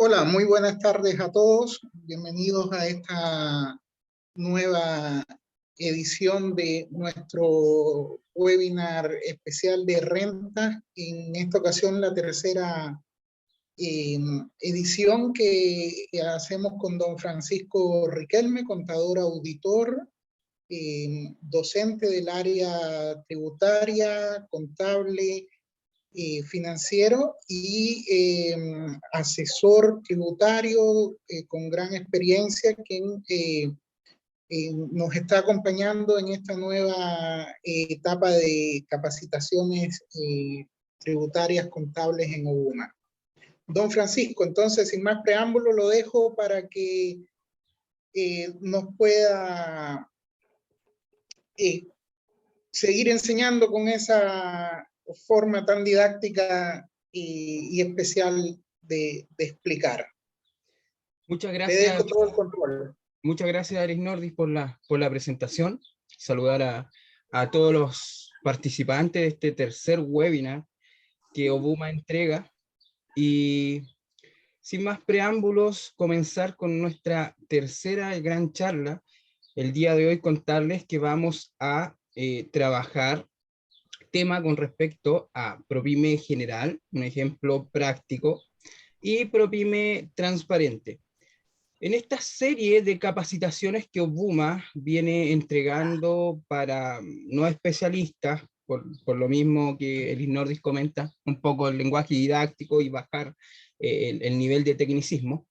Hola, muy buenas tardes a todos. Bienvenidos a esta nueva edición de nuestro webinar especial de renta. En esta ocasión, la tercera edición que hacemos con don Francisco Riquelme, contador auditor, docente del área tributaria, contable, financiero y asesor tributario con gran experiencia, quien nos está acompañando en esta nueva etapa de capacitaciones tributarias contables en OBUMA. Don Francisco, entonces, sin más preámbulo, lo dejo para que nos pueda seguir enseñando con esa forma tan didáctica y especial de explicar. Muchas Le gracias. dejo todo el control. Muchas gracias, Aris Nordis, por la presentación. Saludar a todos los participantes de este tercer webinar que OBUMA entrega. Y sin más preámbulos, comenzar con nuestra tercera gran charla. El día de hoy contarles que vamos a trabajar tema con respecto a ProPyme general, un ejemplo práctico, y ProPyme transparente. En esta serie de capacitaciones que OBUMA viene entregando para no especialistas, por lo mismo que el Nordis comenta, un poco el lenguaje didáctico y bajar el nivel de tecnicismo,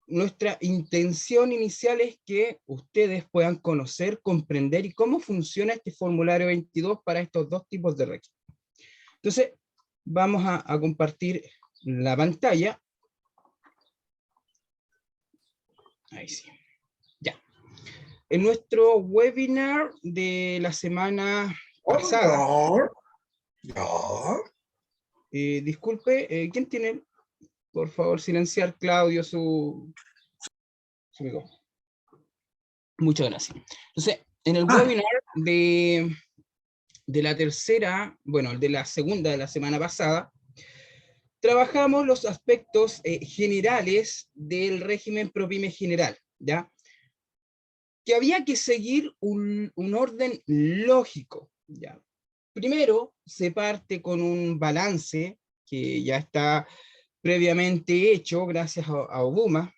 nuestra intención inicial es que ustedes puedan conocer, comprender y cómo funciona este formulario 22 para estos dos tipos de régimen. Entonces, vamos a compartir la pantalla. Ahí sí. Ya. En nuestro webinar de la semana pasada. Disculpe, ¿quién tiene? Por favor, silenciar, Claudio, su micrófono. Muchas gracias. Entonces, en el webinar de la tercera, bueno, de la segunda de la semana pasada, trabajamos los aspectos generales del régimen ProPyme general, ¿ya? Que había que seguir un orden lógico, ¿ya? Primero, se parte con un balance que ya está previamente hecho gracias a OBUMA,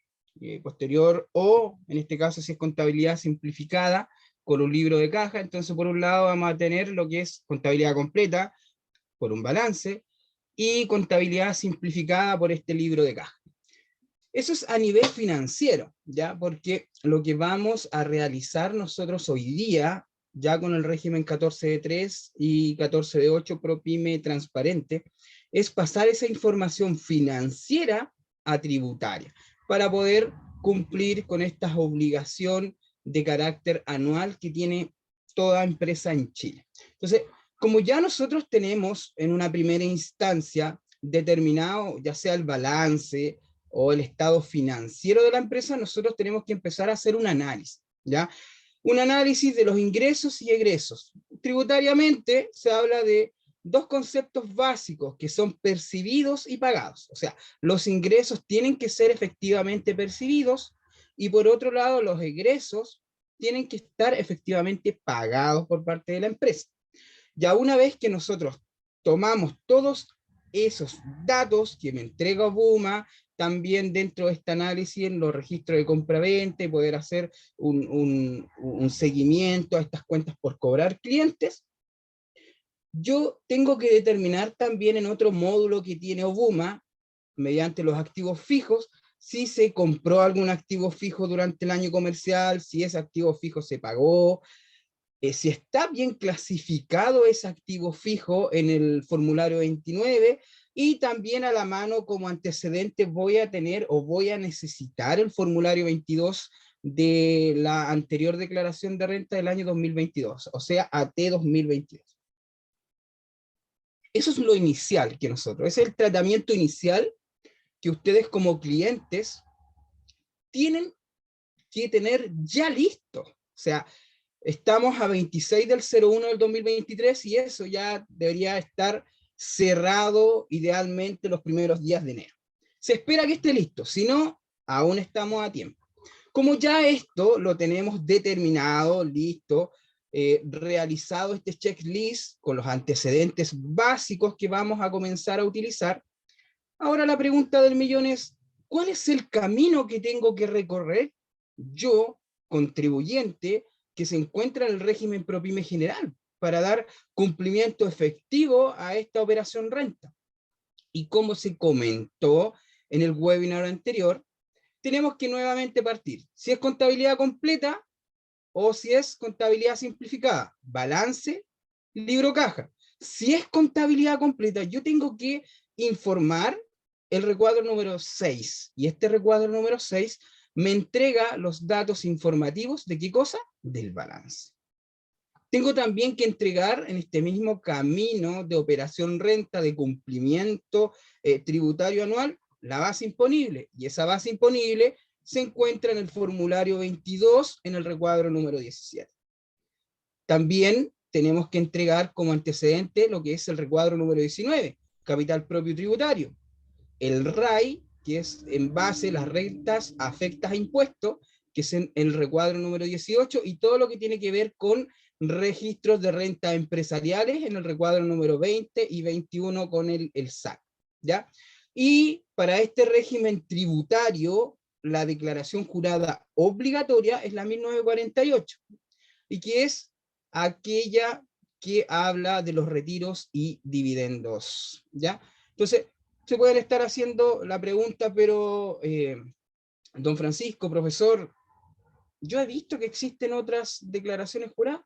posterior, o en este caso si es contabilidad simplificada, con un libro de caja. Entonces por un lado vamos a tener lo que es contabilidad completa, por un balance, y contabilidad simplificada por este libro de caja. Eso es a nivel financiero, ¿ya? Porque lo que vamos a realizar nosotros hoy día, ya con el régimen 14D3 y 14D8 ProPyme transparente, es pasar esa información financiera a tributaria, para poder cumplir con esta obligación de carácter anual que tiene toda empresa en Chile. Entonces, como ya nosotros tenemos en una primera instancia determinado, ya sea el balance o el estado financiero de la empresa, nosotros tenemos que empezar a hacer un análisis, ¿ya? Un análisis de los ingresos y egresos. Tributariamente se habla de dos conceptos básicos que son percibidos y pagados. O sea, los ingresos tienen que ser efectivamente percibidos y por otro lado los egresos tienen que estar efectivamente pagados por parte de la empresa. Ya una vez que nosotros tomamos todos esos datos que me entrega OBUMA, también dentro de este análisis en los registros de compra-venta, poder hacer un seguimiento a estas cuentas por cobrar clientes, yo tengo que determinar también en otro módulo que tiene OBUMA, mediante los activos fijos, si se compró algún activo fijo durante el año comercial, si ese activo fijo se pagó, si está bien clasificado ese activo fijo en el formulario 29, y también a la mano como antecedente voy a tener o voy a necesitar el formulario 22 de la anterior declaración de renta del año 2022, o sea, AT 2022. Eso es lo inicial que nosotros, es el tratamiento inicial que ustedes como clientes tienen que tener ya listo. O sea, estamos a 26 del 01 del 2023 y eso ya debería estar cerrado idealmente los primeros días de enero. Se espera que esté listo, si no, aún estamos a tiempo. Como ya esto lo tenemos determinado, listo, realizado este checklist con los antecedentes básicos que vamos a comenzar a utilizar, ahora la pregunta del millón es, ¿cuál es el camino que tengo que recorrer yo, contribuyente, que se encuentra en el régimen ProPyme general, para dar cumplimiento efectivo a esta operación renta? Y como se comentó en el webinar anterior, tenemos que nuevamente partir. Si es contabilidad completa o si es contabilidad simplificada, balance, libro caja. Si es contabilidad completa, yo tengo que informar el recuadro número 6. Y este recuadro número 6 me entrega los datos informativos de ¿qué cosa? Del balance. Tengo también que entregar en este mismo camino de operación renta de cumplimiento tributario anual la base imponible, y esa base imponible se encuentra en el formulario 22 en el recuadro número 17. También tenemos que entregar como antecedente lo que es el recuadro número 19, capital propio tributario. El RAI, que es en base a las rentas afectas a impuestos, que es en el recuadro número 18, y todo lo que tiene que ver con registros de rentas empresariales en el recuadro número 20 y 21 con el SAC, ¿ya? Y para este régimen tributario, la declaración jurada obligatoria es la 1948, y que es aquella que habla de los retiros y dividendos, ¿ya? Entonces, se pueden estar haciendo la pregunta, pero, don Francisco, profesor, yo he visto que existen otras declaraciones juradas.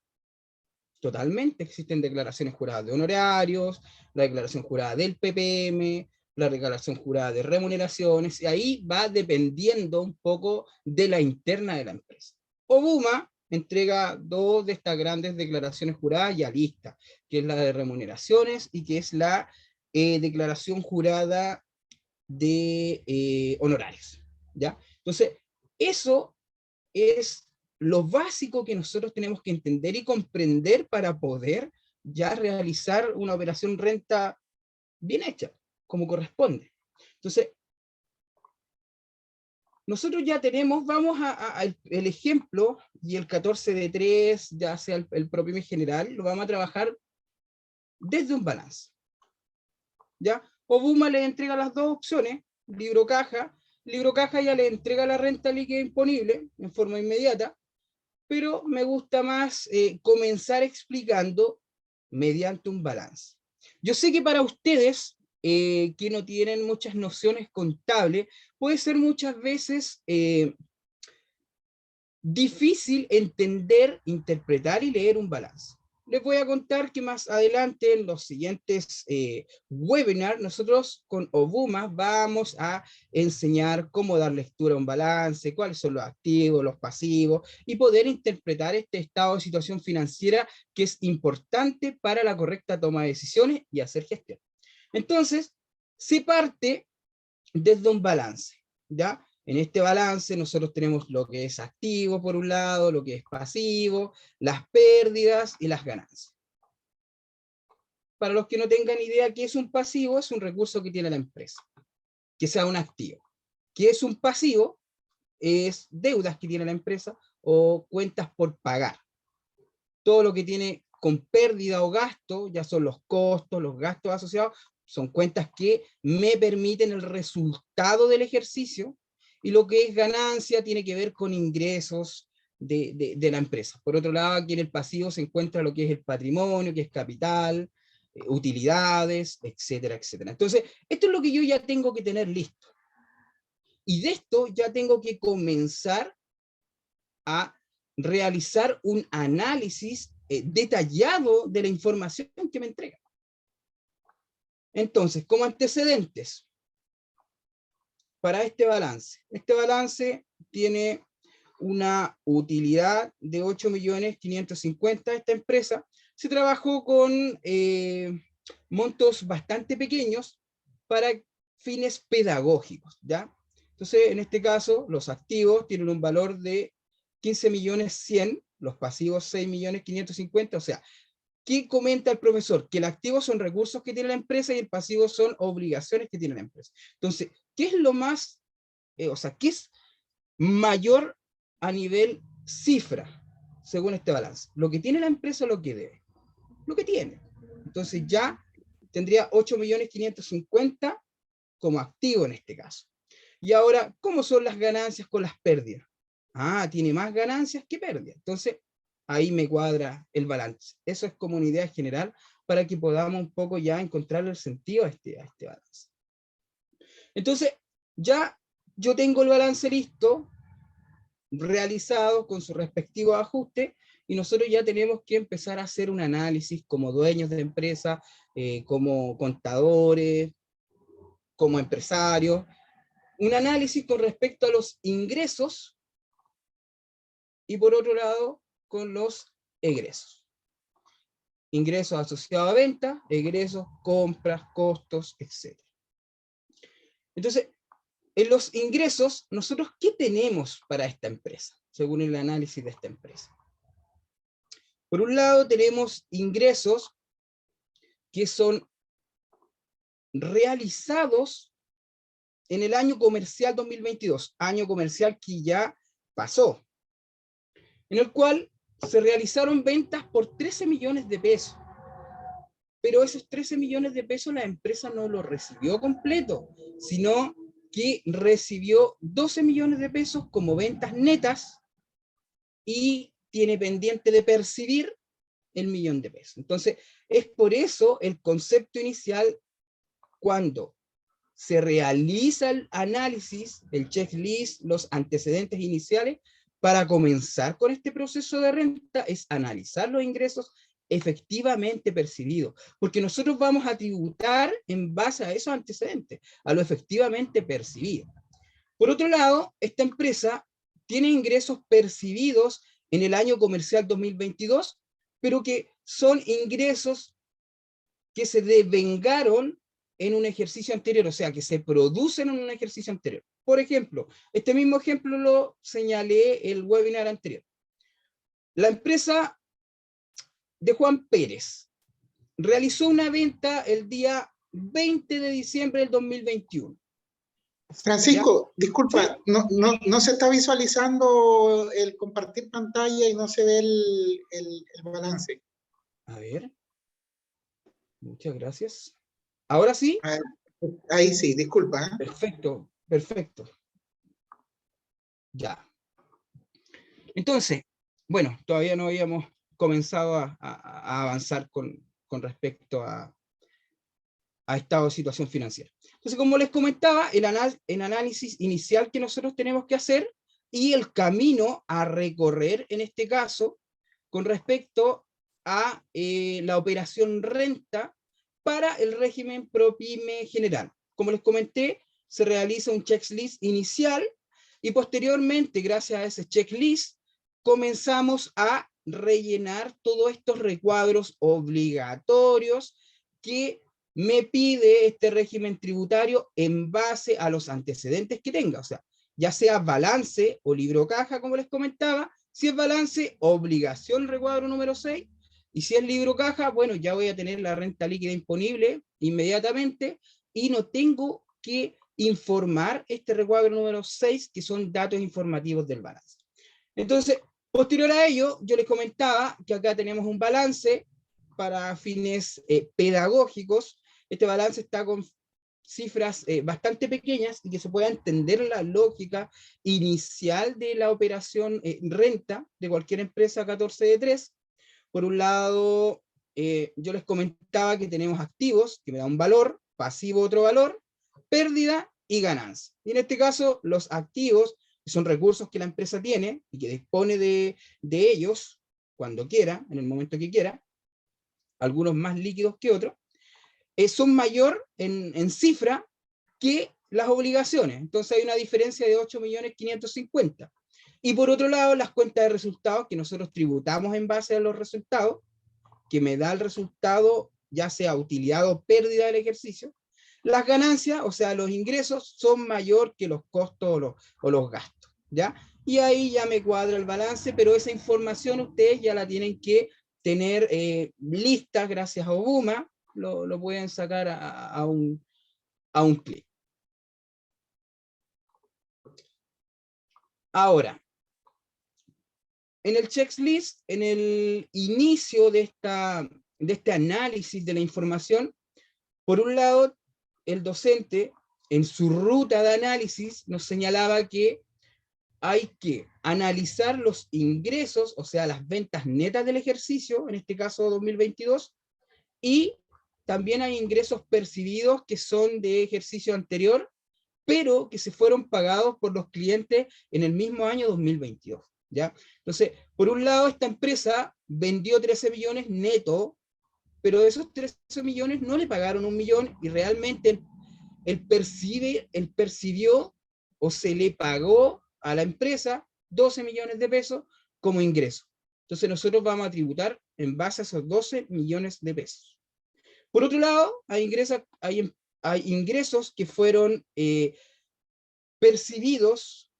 Totalmente, existen declaraciones juradas de honorarios, la declaración jurada del PPM, la declaración jurada de remuneraciones, y ahí va dependiendo un poco de la interna de la empresa. Obuma entrega dos de estas grandes declaraciones juradas ya listas, que es la de remuneraciones y que es la declaración jurada de honorarios, ¿ya? Entonces, eso es lo básico que nosotros tenemos que entender y comprender para poder ya realizar una operación renta bien hecha, como corresponde. Entonces, nosotros ya tenemos, vamos el ejemplo, y el 14 de 3, ya sea el propio en general, lo vamos a trabajar desde un balance. ¿Ya? Obuma le entrega las dos opciones, libro caja ya le entrega la renta líquida imponible en forma inmediata, pero me gusta más comenzar explicando mediante un balance. Yo sé que para ustedes, que no tienen muchas nociones contables, puede ser muchas veces difícil entender, interpretar y leer un balance. Les voy a contar que más adelante en los siguientes webinars nosotros con Obuma vamos a enseñar cómo dar lectura a un balance, cuáles son los activos, los pasivos y poder interpretar este estado de situación financiera que es importante para la correcta toma de decisiones y hacer gestión. Entonces, se parte desde un balance, ¿ya? En este balance nosotros tenemos lo que es activo por un lado, lo que es pasivo, las pérdidas y las ganancias. Para los que no tengan idea qué es un pasivo, es un recurso que tiene la empresa, que sea un activo. ¿Qué es un pasivo? Es deudas que tiene la empresa o cuentas por pagar. Todo lo que tiene con pérdida o gasto, ya son los costos, los gastos asociados, son cuentas que me permiten el resultado del ejercicio, y lo que es ganancia tiene que ver con ingresos de la empresa. Por otro lado, aquí en el pasivo se encuentra lo que es el patrimonio, que es capital, utilidades, etcétera, etcétera. Entonces, esto es lo que yo ya tengo que tener listo. Y de esto ya tengo que comenzar a realizar un análisis detallado de la información que me entrega. Entonces, como antecedentes, para este balance tiene una utilidad de 8.550.000. Esta empresa se trabajó con montos bastante pequeños para fines pedagógicos, ¿ya? Entonces, en este caso, los activos tienen un valor de 15.100.000, los pasivos 6.550.000, o sea, ¿qué comenta el profesor? Que el activo son recursos que tiene la empresa y el pasivo son obligaciones que tiene la empresa. Entonces, ¿qué es lo más, qué es mayor a nivel cifra, según este balance? Lo que tiene la empresa o lo que debe. Lo que tiene. Entonces ya tendría 8.550.000 como activo en este caso. Y ahora, ¿cómo son las ganancias con las pérdidas? Ah, tiene más ganancias que pérdidas. Entonces, ahí me cuadra el balance. Eso es como una idea general para que podamos un poco ya encontrar el sentido a este balance. Entonces, ya yo tengo el balance listo, realizado con su respectivo ajuste, y nosotros ya tenemos que empezar a hacer un análisis como dueños de empresa, como contadores, como empresarios, un análisis con respecto a los ingresos y por otro lado con los egresos. Ingresos asociados a venta, egresos, compras, costos, etc. Entonces, en los ingresos, nosotros, ¿qué tenemos para esta empresa? Según el análisis de esta empresa. Por un lado, tenemos ingresos que son realizados en el año comercial 2022, año comercial que ya pasó, en el cual se realizaron ventas por 13 millones de pesos. Pero esos 13 millones de pesos la empresa no lo recibió completo, sino que recibió 12 millones de pesos como ventas netas y tiene pendiente de percibir el 1.000.000 de pesos. Entonces, es por eso el concepto inicial, cuando se realiza el análisis, el checklist, los antecedentes iniciales, para comenzar con este proceso de renta, es analizar los ingresos efectivamente percibidos, porque nosotros vamos a tributar en base a esos antecedentes, a lo efectivamente percibido. Por otro lado, esta empresa tiene ingresos percibidos en el año comercial 2022, pero que son ingresos que se devengaron en un ejercicio anterior, o sea, que se producen en un ejercicio anterior. Por ejemplo, este mismo ejemplo lo señalé el webinar anterior. La empresa de Juan Pérez realizó una venta el día 20 de diciembre del 2021. Francisco, ¿Ya? disculpa, ¿Sí? no se está visualizando el compartir pantalla y no se ve el balance. A ver. Muchas gracias. ¿Ahora sí? Ah, ahí sí, disculpa. Perfecto, perfecto. Ya. Entonces, bueno, todavía no habíamos comenzado a avanzar con respecto a estado de situación financiera. Entonces, como les comentaba, el análisis inicial que nosotros tenemos que hacer y el camino a recorrer en este caso con respecto a la operación renta para el régimen ProPyme general. Como les comenté, se realiza un checklist inicial y posteriormente, gracias a ese checklist, comenzamos a rellenar todos estos recuadros obligatorios que me pide este régimen tributario en base a los antecedentes que tenga, o sea, ya sea balance o libro caja, como les comentaba. Si es balance, obligación recuadro número 6, y si es libro caja, bueno, ya voy a tener la renta líquida disponible inmediatamente y no tengo que informar este recuadro número 6, que son datos informativos del balance. Entonces, posterior a ello, yo les comentaba que acá tenemos un balance para fines pedagógicos. Este balance está con cifras bastante pequeñas y que se pueda entender la lógica inicial de la operación renta de cualquier empresa 14 de 3. Por un lado, yo les comentaba que tenemos activos, que me da un valor, pasivo otro valor, pérdida y ganancia. Y en este caso, los activos, que son recursos que la empresa tiene y que dispone de ellos cuando quiera, en el momento que quiera, algunos más líquidos que otros, son mayor en cifra que las obligaciones. Entonces hay una diferencia de 8.550.000. Y por otro lado, las cuentas de resultados que nosotros tributamos en base a los resultados, que me da el resultado, ya sea utilidad o pérdida del ejercicio. Las ganancias, o sea, los ingresos, son mayor que los costos o los gastos, ¿ya? Y ahí ya me cuadra el balance, pero esa información ustedes ya la tienen que tener listas gracias a Obuma, lo pueden sacar a un clic. Ahora, en el checklist, en el inicio de este análisis de la información, por un lado, el docente, en su ruta de análisis, nos señalaba que hay que analizar los ingresos, o sea, las ventas netas del ejercicio, en este caso 2022, y también hay ingresos percibidos que son de ejercicio anterior, pero que se fueron pagados por los clientes en el mismo año 2022, ¿ya? Entonces, por un lado, esta empresa vendió 13 millones neto, pero de esos 13 millones no le pagaron 1 millón, y realmente él percibió o se le pagó a la empresa 12 millones de pesos como ingreso. Entonces nosotros vamos a tributar en base a esos 12 millones de pesos. Por otro lado, hay ingresos que fueron percibidos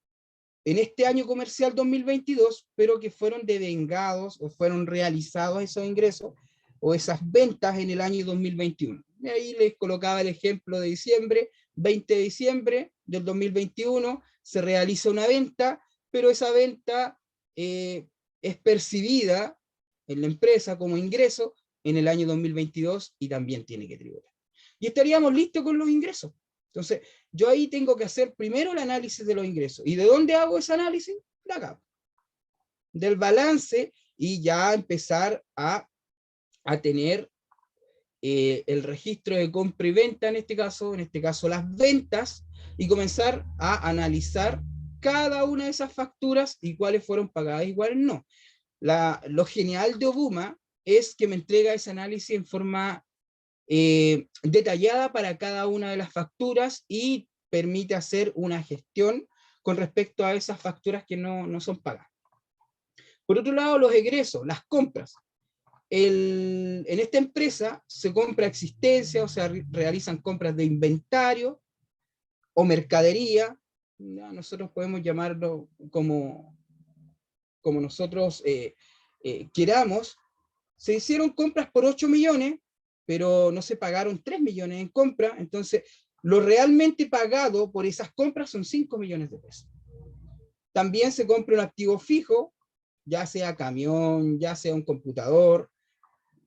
en este año comercial 2022, pero que fueron devengados o fueron realizados esos ingresos o esas ventas en el año 2021. Y ahí les colocaba el ejemplo de diciembre, 20 de diciembre del 2021, se realiza una venta, pero esa venta es percibida en la empresa como ingreso en el año 2022 y también tiene que tributar. Y estaríamos listos con los ingresos. Entonces, yo ahí tengo que hacer primero el análisis de los ingresos. ¿Y de dónde hago ese análisis? De acá. Del balance, y ya empezar a tener el registro de compra y venta en este caso las ventas, y comenzar a analizar cada una de esas facturas y cuáles fueron pagadas y cuáles no. Lo genial de Obuma es que me entrega ese análisis en forma detallada para cada una de las facturas y permite hacer una gestión con respecto a esas facturas que no son pagadas. Por otro lado, los egresos, las compras. En esta empresa se compra existencia, o sea, realizan compras de inventario o mercadería, ¿ya? Nosotros podemos llamarlo como nosotros queramos. Se hicieron compras por 8 millones, pero no se pagaron 3 millones en compra, entonces lo realmente pagado por esas compras son 5 millones de pesos. También se compra un activo fijo, ya sea camión, ya sea un computador,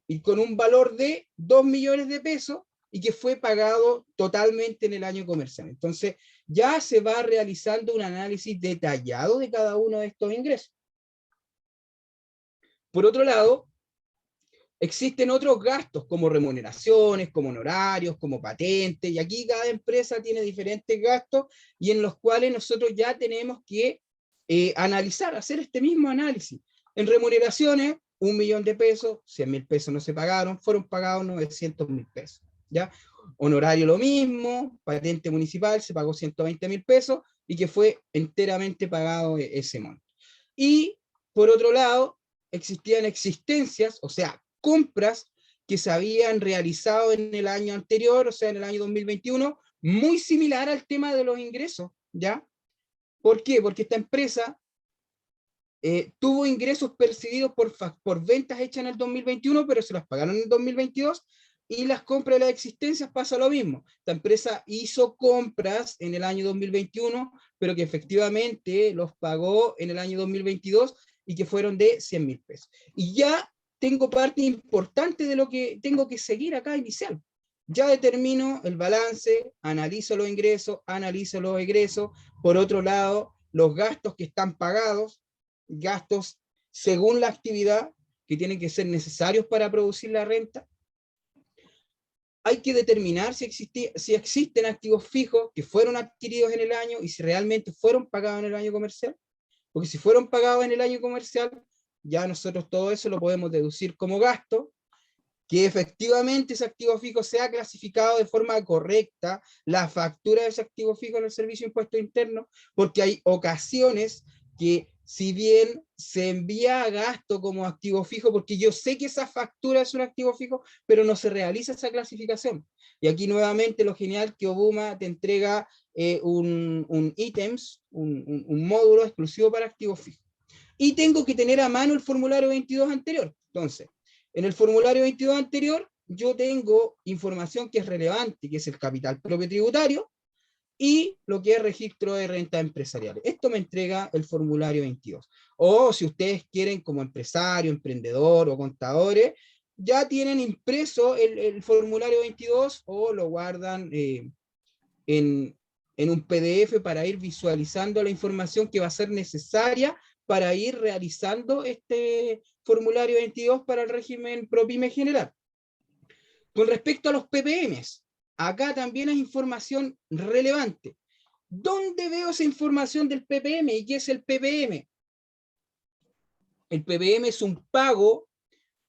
y con un valor de 2 millones de pesos y que fue pagado totalmente en el año comercial. Entonces, ya se va realizando un análisis detallado de cada uno de estos ingresos. Por otro lado, existen otros gastos como remuneraciones, como honorarios, como patentes, y aquí cada empresa tiene diferentes gastos y en los cuales nosotros ya tenemos que analizar, hacer este mismo análisis. En remuneraciones, 1 millón de pesos, 100.000 pesos no se pagaron, fueron pagados 900.000 pesos, ¿ya? Honorario lo mismo, patente municipal, se pagó 120.000 pesos y que fue enteramente pagado ese monto. Y, por otro lado, existían existencias, o sea, compras que se habían realizado en el año anterior, o sea, en el año 2021, muy similar al tema de los ingresos, ¿ya? ¿Por qué? Porque esta empresa tuvo ingresos percibidos por ventas hechas en el 2021, pero se las pagaron en el 2022, y las compras de las existencias pasa lo mismo. Esta empresa hizo compras en el año 2021, pero que efectivamente los pagó en el año 2022 y que fueron de 100.000 pesos. Y ya tengo parte importante de lo que tengo que seguir acá inicial. Ya determino el balance, analizo los ingresos, analizo los egresos. Por otro lado, los gastos que están pagados, gastos según la actividad que tienen que ser necesarios para producir la renta. Hay que determinar si existen activos fijos que fueron adquiridos en el año y si realmente fueron pagados en el año comercial. Porque si fueron pagados en el año comercial, ya nosotros todo eso lo podemos deducir como gasto, que efectivamente ese activo fijo sea clasificado de forma correcta, la factura de ese activo fijo en el Servicio de Impuestos Internos, porque hay ocasiones que si bien se envía a gasto como activo fijo, porque yo sé que esa factura es un activo fijo, pero no se realiza esa clasificación. Y aquí nuevamente lo genial que Obuma te entrega un ítems, un módulo exclusivo para activos fijos. Y tengo que tener a mano el formulario 22 anterior. Entonces, En el formulario 22 anterior, yo tengo información que es relevante, que es el capital propio tributario, y lo que es registro de rentas empresariales. Esto me entrega el formulario 22. O si ustedes quieren como empresario, emprendedor o contadores, ya tienen impreso el formulario 22 o lo guardan en un PDF para ir visualizando la información que va a ser necesaria para ir realizando este formulario 22 para el régimen ProPyme general. Con respecto a los PPMs, acá también hay información relevante. ¿Dónde veo esa información del PPM y qué es el PPM? El PPM es un pago,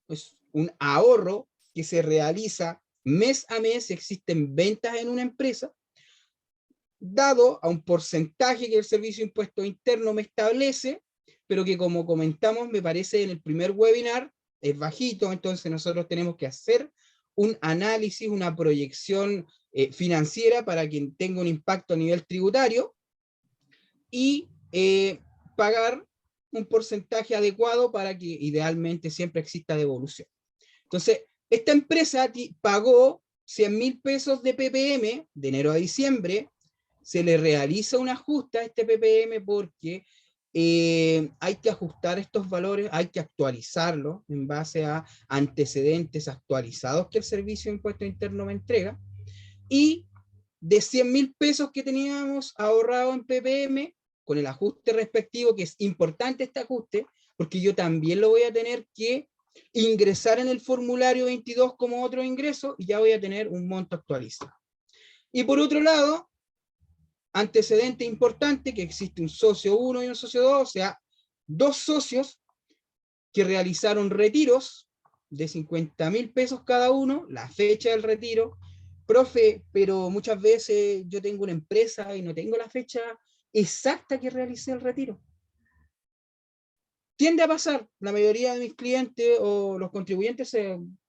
es un ahorro que se realiza mes a mes, existen ventas en una empresa, dado a un porcentaje que el Servicio de Impuestos Internos me establece, pero que como comentamos, me parece en el primer webinar, es bajito, entonces nosotros tenemos que hacer un análisis, una proyección financiera para que tenga un impacto a nivel tributario y pagar un porcentaje adecuado para que idealmente siempre exista devolución. Entonces, esta empresa pagó 100.000 pesos de PPM de enero a diciembre, se le realiza un ajuste a este PPM porque hay que ajustar estos valores, hay que actualizarlos en base a antecedentes actualizados que el Servicio de Impuestos Internos me entrega, y de 100.000 pesos que teníamos ahorrado en PPM, con el ajuste respectivo, que es importante este ajuste, porque yo también lo voy a tener que ingresar en el formulario 22 como otro ingreso, y ya voy a tener un monto actualizado. Y por otro lado, antecedente importante, que existe un socio 1 y un socio 2, o sea, dos socios que realizaron retiros de 50.000 pesos cada uno, la fecha del retiro. Profe, pero muchas veces yo tengo una empresa y no tengo la fecha exacta que realicé el retiro. Tiende a pasar, la mayoría de mis clientes o los contribuyentes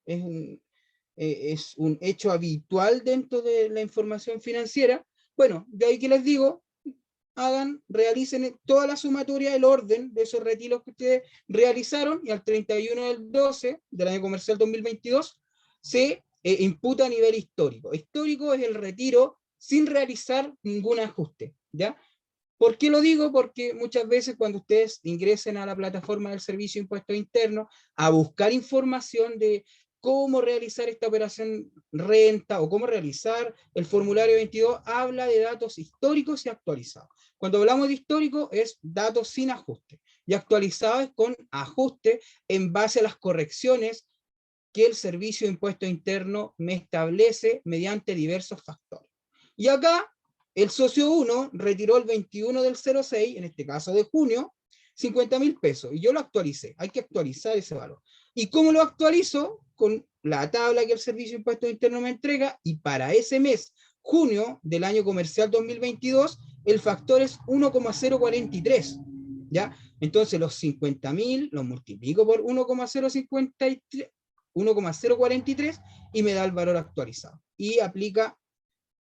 es un hecho habitual dentro de la información financiera. Bueno, de ahí que les digo, realicen toda la sumatoria, el orden de esos retiros que ustedes realizaron, y al 31 del 12 del año comercial 2022 se imputa a nivel histórico. Histórico es el retiro sin realizar ningún ajuste, ¿ya? ¿Por qué lo digo? Porque muchas veces cuando ustedes ingresen a la plataforma del Servicio de Impuestos Internos a buscar información de cómo realizar esta operación renta o cómo realizar el formulario 22, habla de datos históricos y actualizados. Cuando hablamos de histórico es datos sin ajuste, y actualizados es con ajuste en base a las correcciones que el Servicio de Impuestos Internos me establece mediante diversos factores. Y acá el socio 1 retiró el 21 del 06, en este caso de junio, 50.000 pesos, y yo lo actualicé. Hay que actualizar ese valor. ¿Y cómo lo actualizo? Con la tabla que el Servicio de Impuestos Internos me entrega, y para ese mes, junio del año comercial 2022, el factor es 1,043, ¿ya? Entonces los 50.000 los multiplico por 1,043 y me da el valor actualizado. Y aplica,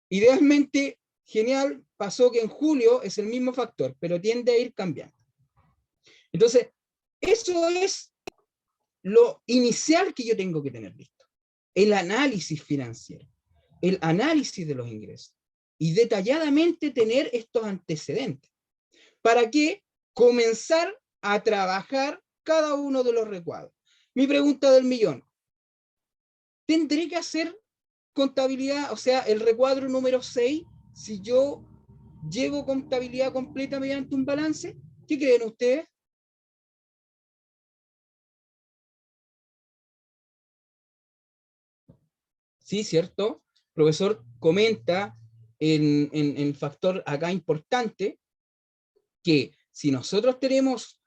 idealmente, genial, pasó que en julio es el mismo factor, pero tiende a ir cambiando. Entonces, eso es lo inicial que yo tengo que tener listo. El análisis financiero, el análisis de los ingresos, y detalladamente tener estos antecedentes. ¿Para qué? Comenzar a trabajar cada uno de los recuadros. Mi pregunta del millón: ¿tendré que hacer contabilidad, o sea, el recuadro número 6, si yo llevo contabilidad completa mediante un balance? ¿Qué creen ustedes? Sí, cierto. El profesor comenta en el factor acá importante que si nosotros tenemos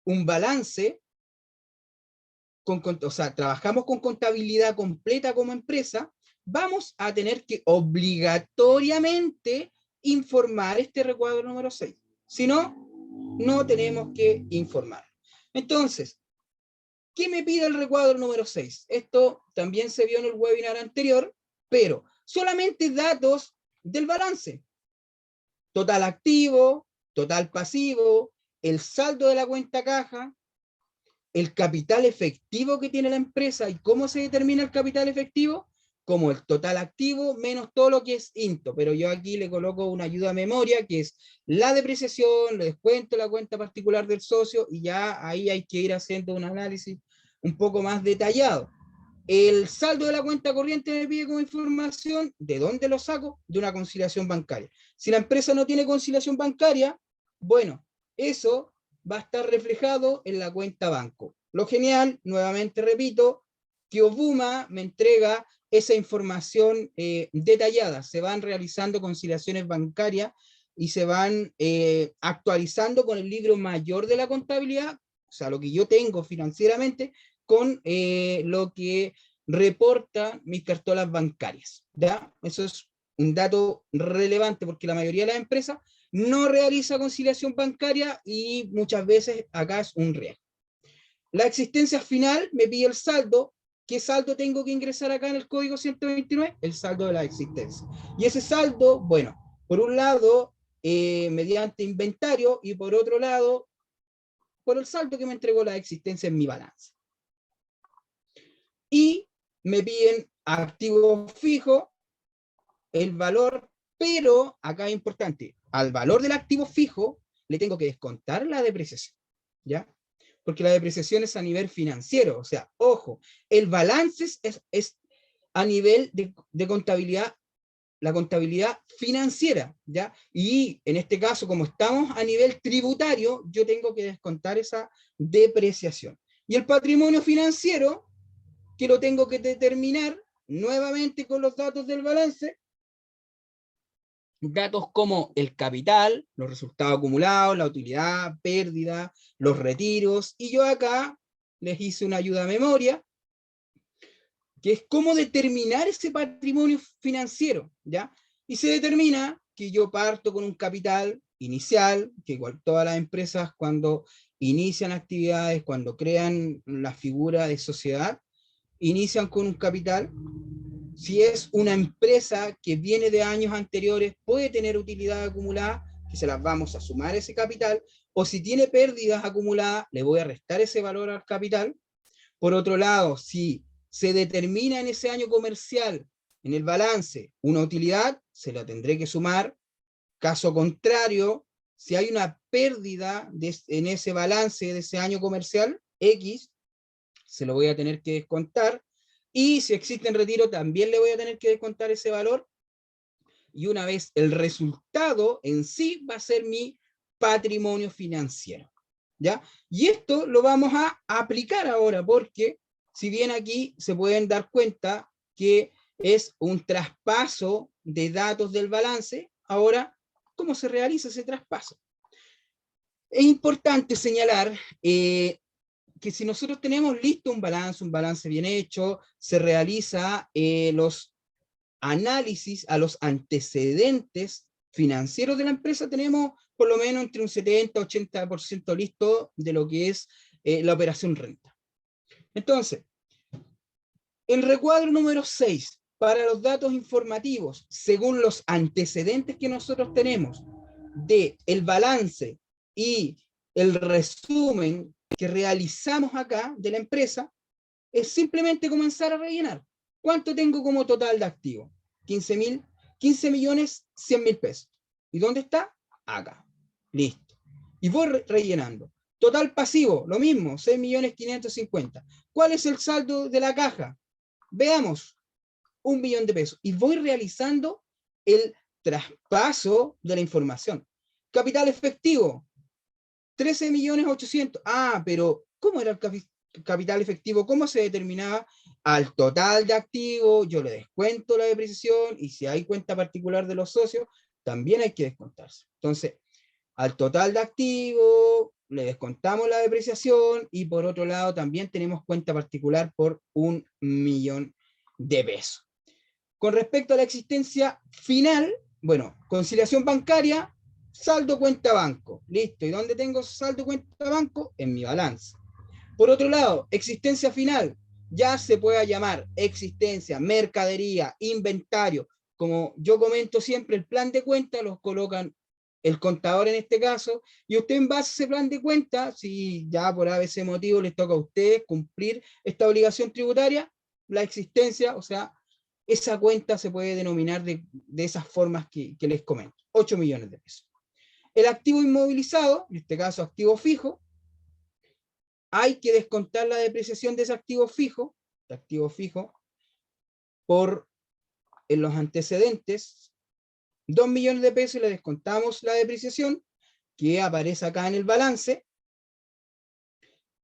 un balance, o sea, trabajamos con contabilidad completa como empresa, vamos a tener que obligatoriamente informar este recuadro número 6. Si no, no tenemos que informar. Entonces, ¿qué me pide el recuadro número 6? Esto también se vio en el webinar anterior, pero solamente datos del balance. Total activo, total pasivo, el saldo de la cuenta caja, el capital efectivo que tiene la empresa. ¿Y cómo se determina el capital efectivo? Como el total activo menos todo lo que es INTO, pero yo aquí le coloco una ayuda a memoria, que es la depreciación, le descuento la cuenta particular del socio, y ya ahí hay que ir haciendo un análisis un poco más detallado. El saldo de la cuenta corriente me pide como información, ¿de dónde lo saco? De una conciliación bancaria. Si la empresa no tiene conciliación bancaria, bueno, eso va a estar reflejado en la cuenta banco. Lo genial, nuevamente repito, que Obuma me entrega esa información detallada. Se van realizando conciliaciones bancarias y se van actualizando con el libro mayor de la contabilidad, o sea, lo que yo tengo financieramente, con lo que reportan mis cartolas bancarias. ¿Ya? Eso es un dato relevante porque la mayoría de las empresas no realiza conciliación bancaria y muchas veces acá es un riesgo. La existencia final me pide el saldo. ¿Qué saldo tengo que ingresar acá en el código 129? El saldo de la existencia. Y ese saldo, bueno, por un lado, mediante inventario, y por otro lado, por el saldo que me entregó la existencia en mi balance. Y me piden activo fijo, el valor, pero acá es importante, al valor del activo fijo le tengo que descontar la depreciación, ¿ya? Porque la depreciación es a nivel financiero, o sea, ojo, el balance es a nivel de contabilidad, la contabilidad financiera, ¿ya? Y en este caso, como estamos a nivel tributario, yo tengo que descontar esa depreciación. Y el patrimonio financiero, que lo tengo que determinar nuevamente con los datos del balance, datos como el capital, los resultados acumulados, la utilidad, pérdida, los retiros, y yo acá les hice una ayuda a memoria, que es cómo determinar ese patrimonio financiero, ¿ya? Y se determina que yo parto con un capital inicial, que igual todas las empresas cuando inician actividades, cuando crean la figura de sociedad, inician con un capital. Si es una empresa que viene de años anteriores, puede tener utilidad acumulada, que se las vamos a sumar ese capital, o si tiene pérdidas acumuladas, le voy a restar ese valor al capital. Por otro lado, si se determina en ese año comercial, en el balance, una utilidad, se la tendré que sumar. Caso contrario, si hay una pérdida en ese balance de ese año comercial, X, se lo voy a tener que descontar. Y si existe en retiro, también le voy a tener que descontar ese valor. Y una vez el resultado en sí va a ser mi patrimonio financiero, ¿ya? Y esto lo vamos a aplicar ahora, porque si bien aquí se pueden dar cuenta que es un traspaso de datos del balance, ahora, ¿cómo se realiza ese traspaso? Es importante señalar que si nosotros tenemos listo un balance bien hecho, se realiza los análisis a los antecedentes financieros de la empresa, tenemos por lo menos entre un 70-80% listo de lo que es la operación renta. Entonces, el recuadro número 6, para los datos informativos, según los antecedentes que nosotros tenemos de el balance y el resumen que realizamos acá de la empresa, es simplemente comenzar a rellenar. ¿Cuánto tengo como total de activos? 15 millones 100 mil pesos. ¿Y dónde está? Acá. Listo. Y voy rellenando. Total pasivo, lo mismo, 6 millones 550. ¿Cuál es el saldo de la caja? Veamos, 1 millón de pesos. Y voy realizando el traspaso de la información. Capital efectivo, 13 millones 800. Ah, pero ¿cómo era el capital efectivo? ¿Cómo se determinaba? Al total de activos, yo le descuento la depreciación, y si hay cuenta particular de los socios, también hay que descontarse. Entonces, al total de activos, le descontamos la depreciación, y por otro lado también tenemos cuenta particular por 1 millón de pesos. Con respecto a la existencia final, bueno, conciliación bancaria, saldo cuenta banco, listo. ¿Y dónde tengo saldo cuenta banco? En mi balance. Por otro lado, existencia final, ya se puede llamar existencia, mercadería, inventario. Como yo comento siempre, el plan de cuenta los colocan el contador en este caso, y usted en base a ese plan de cuenta, si ya por ABC motivo les toca a ustedes cumplir esta obligación tributaria, la existencia, o sea, esa cuenta se puede denominar de esas formas que les comento, 8 millones de pesos. El activo inmovilizado, en este caso activo fijo, hay que descontar la depreciación de ese activo fijo por en los antecedentes, 2 millones de pesos y le descontamos la depreciación que aparece acá en el balance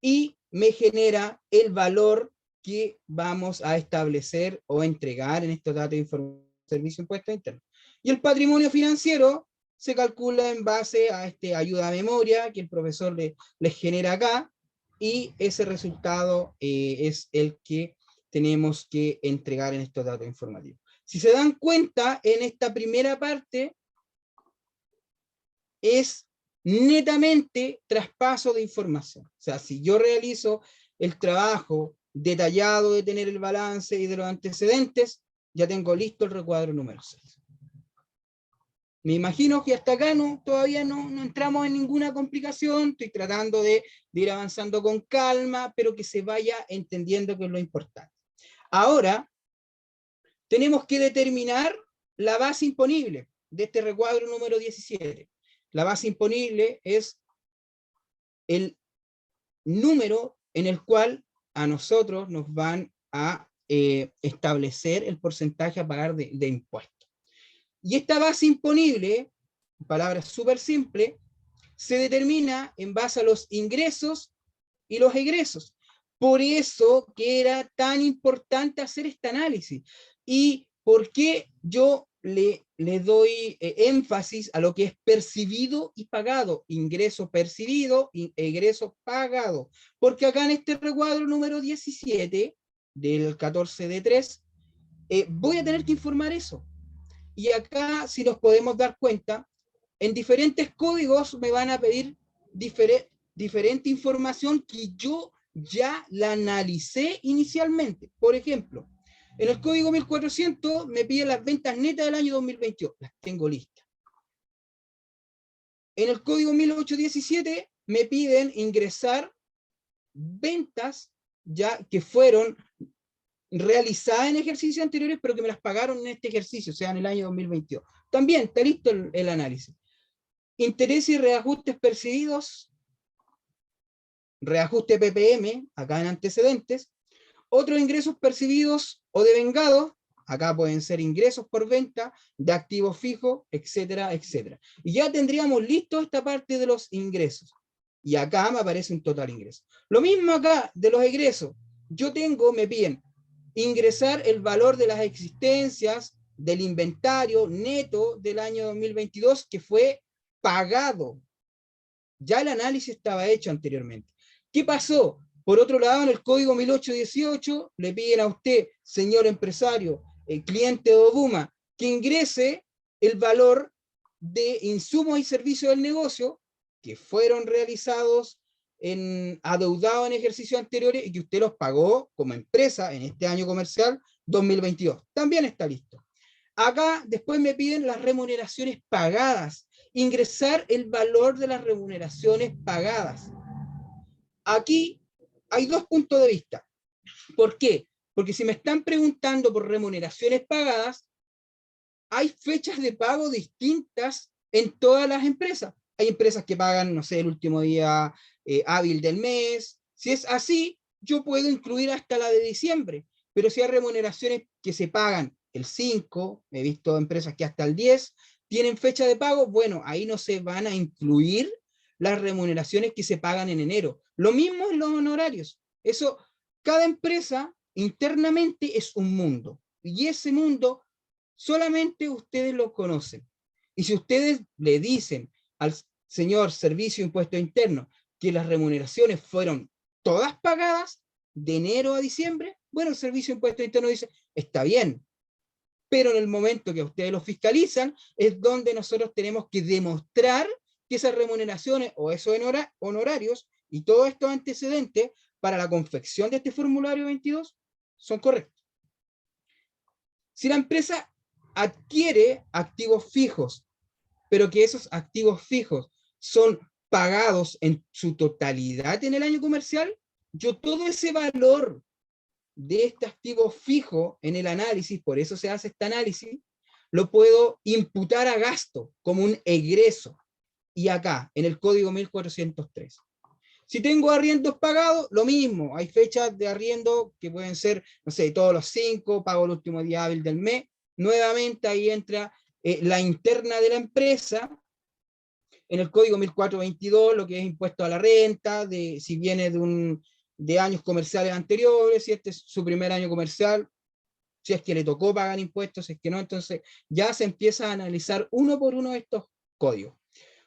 y me genera el valor que vamos a establecer o entregar en estos datos de información de servicio impuesto interno. Y el patrimonio financiero se calcula en base a este ayuda a memoria que el profesor les genera acá, y ese resultado es el que tenemos que entregar en estos datos informativos. Si se dan cuenta, en esta primera parte es netamente traspaso de información. O sea, si yo realizo el trabajo detallado de tener el balance y de los antecedentes, ya tengo listo el recuadro número 6. Me imagino que hasta acá todavía no entramos en ninguna complicación, estoy tratando de ir avanzando con calma, pero que se vaya entendiendo que es lo importante. Ahora, tenemos que determinar la base imponible de este recuadro número 17. La base imponible es el número en el cual a nosotros nos van a establecer el porcentaje a pagar de impuestos. Y esta base imponible, palabras súper simples, se determina en base a los ingresos y los egresos. Por eso que era tan importante hacer este análisis. ¿Y por qué yo le doy énfasis a lo que es percibido y pagado? Ingreso percibido y egreso pagado. Porque acá en este recuadro número 17 del 14 de 3, voy a tener que informar eso. Y acá, si nos podemos dar cuenta, en diferentes códigos me van a pedir diferente información que yo ya la analicé inicialmente. Por ejemplo, en el código 1400 me piden las ventas netas del año 2022. Las tengo listas. En el código 1817 me piden ingresar ventas ya que fueron realizadas en ejercicios anteriores, pero que me las pagaron en este ejercicio, o sea, en el año 2022. También está listo el análisis. Intereses y reajustes percibidos, reajuste PPM, acá en antecedentes, otros ingresos percibidos o devengados, acá pueden ser ingresos por venta, de activos fijos, etcétera, etcétera. Y ya tendríamos listo esta parte de los ingresos. Y acá me aparece un total ingreso. Lo mismo acá de los egresos. Me piden ingresar el valor de las existencias del inventario neto del año 2022 que fue pagado. Ya el análisis estaba hecho anteriormente. ¿Qué pasó? Por otro lado, en el código 1818 le piden a usted, señor empresario, cliente de Oduma, que ingrese el valor de insumos y servicios del negocio que fueron realizados adeudados en ejercicios anteriores y que usted los pagó como empresa en este año comercial 2022. También está listo. Acá después me piden las remuneraciones pagadas, ingresar el valor de las remuneraciones pagadas. Aquí hay dos puntos de vista. ¿Por qué? Porque si me están preguntando por remuneraciones pagadas, hay fechas de pago distintas en todas las empresas. Hay empresas que pagan, no sé, el último día hábil del mes. Si es así, yo puedo incluir hasta la de diciembre. Pero si hay remuneraciones que se pagan el 5, he visto empresas que hasta el 10 tienen fecha de pago, bueno, ahí no se van a incluir las remuneraciones que se pagan en enero. Lo mismo en los honorarios. Eso, cada empresa internamente es un mundo. Y ese mundo solamente ustedes lo conocen. Y si ustedes le dicen al señor Servicio Impuesto Interno que las remuneraciones fueron todas pagadas de enero a diciembre, bueno, el Servicio Impuesto Interno dice, está bien, pero en el momento que ustedes lo fiscalizan es donde nosotros tenemos que demostrar que esas remuneraciones o esos honorarios y todos estos antecedentes para la confección de este formulario 22 son correctos. Si la empresa adquiere activos fijos pero que esos activos fijos son pagados en su totalidad en el año comercial, yo todo ese valor de este activo fijo en el análisis, por eso se hace este análisis, lo puedo imputar a gasto como un egreso. Y acá, en el código 1403. Si tengo arriendos pagados, lo mismo. Hay fechas de arriendo que pueden ser, no sé, todos los 5, pago el último día hábil del mes. Nuevamente ahí entra la interna de la empresa. En el código 1422, lo que es impuesto a la renta, si viene de años comerciales anteriores, si este es su primer año comercial, si es que le tocó pagar impuestos, si es que no, entonces ya se empieza a analizar uno por uno estos códigos.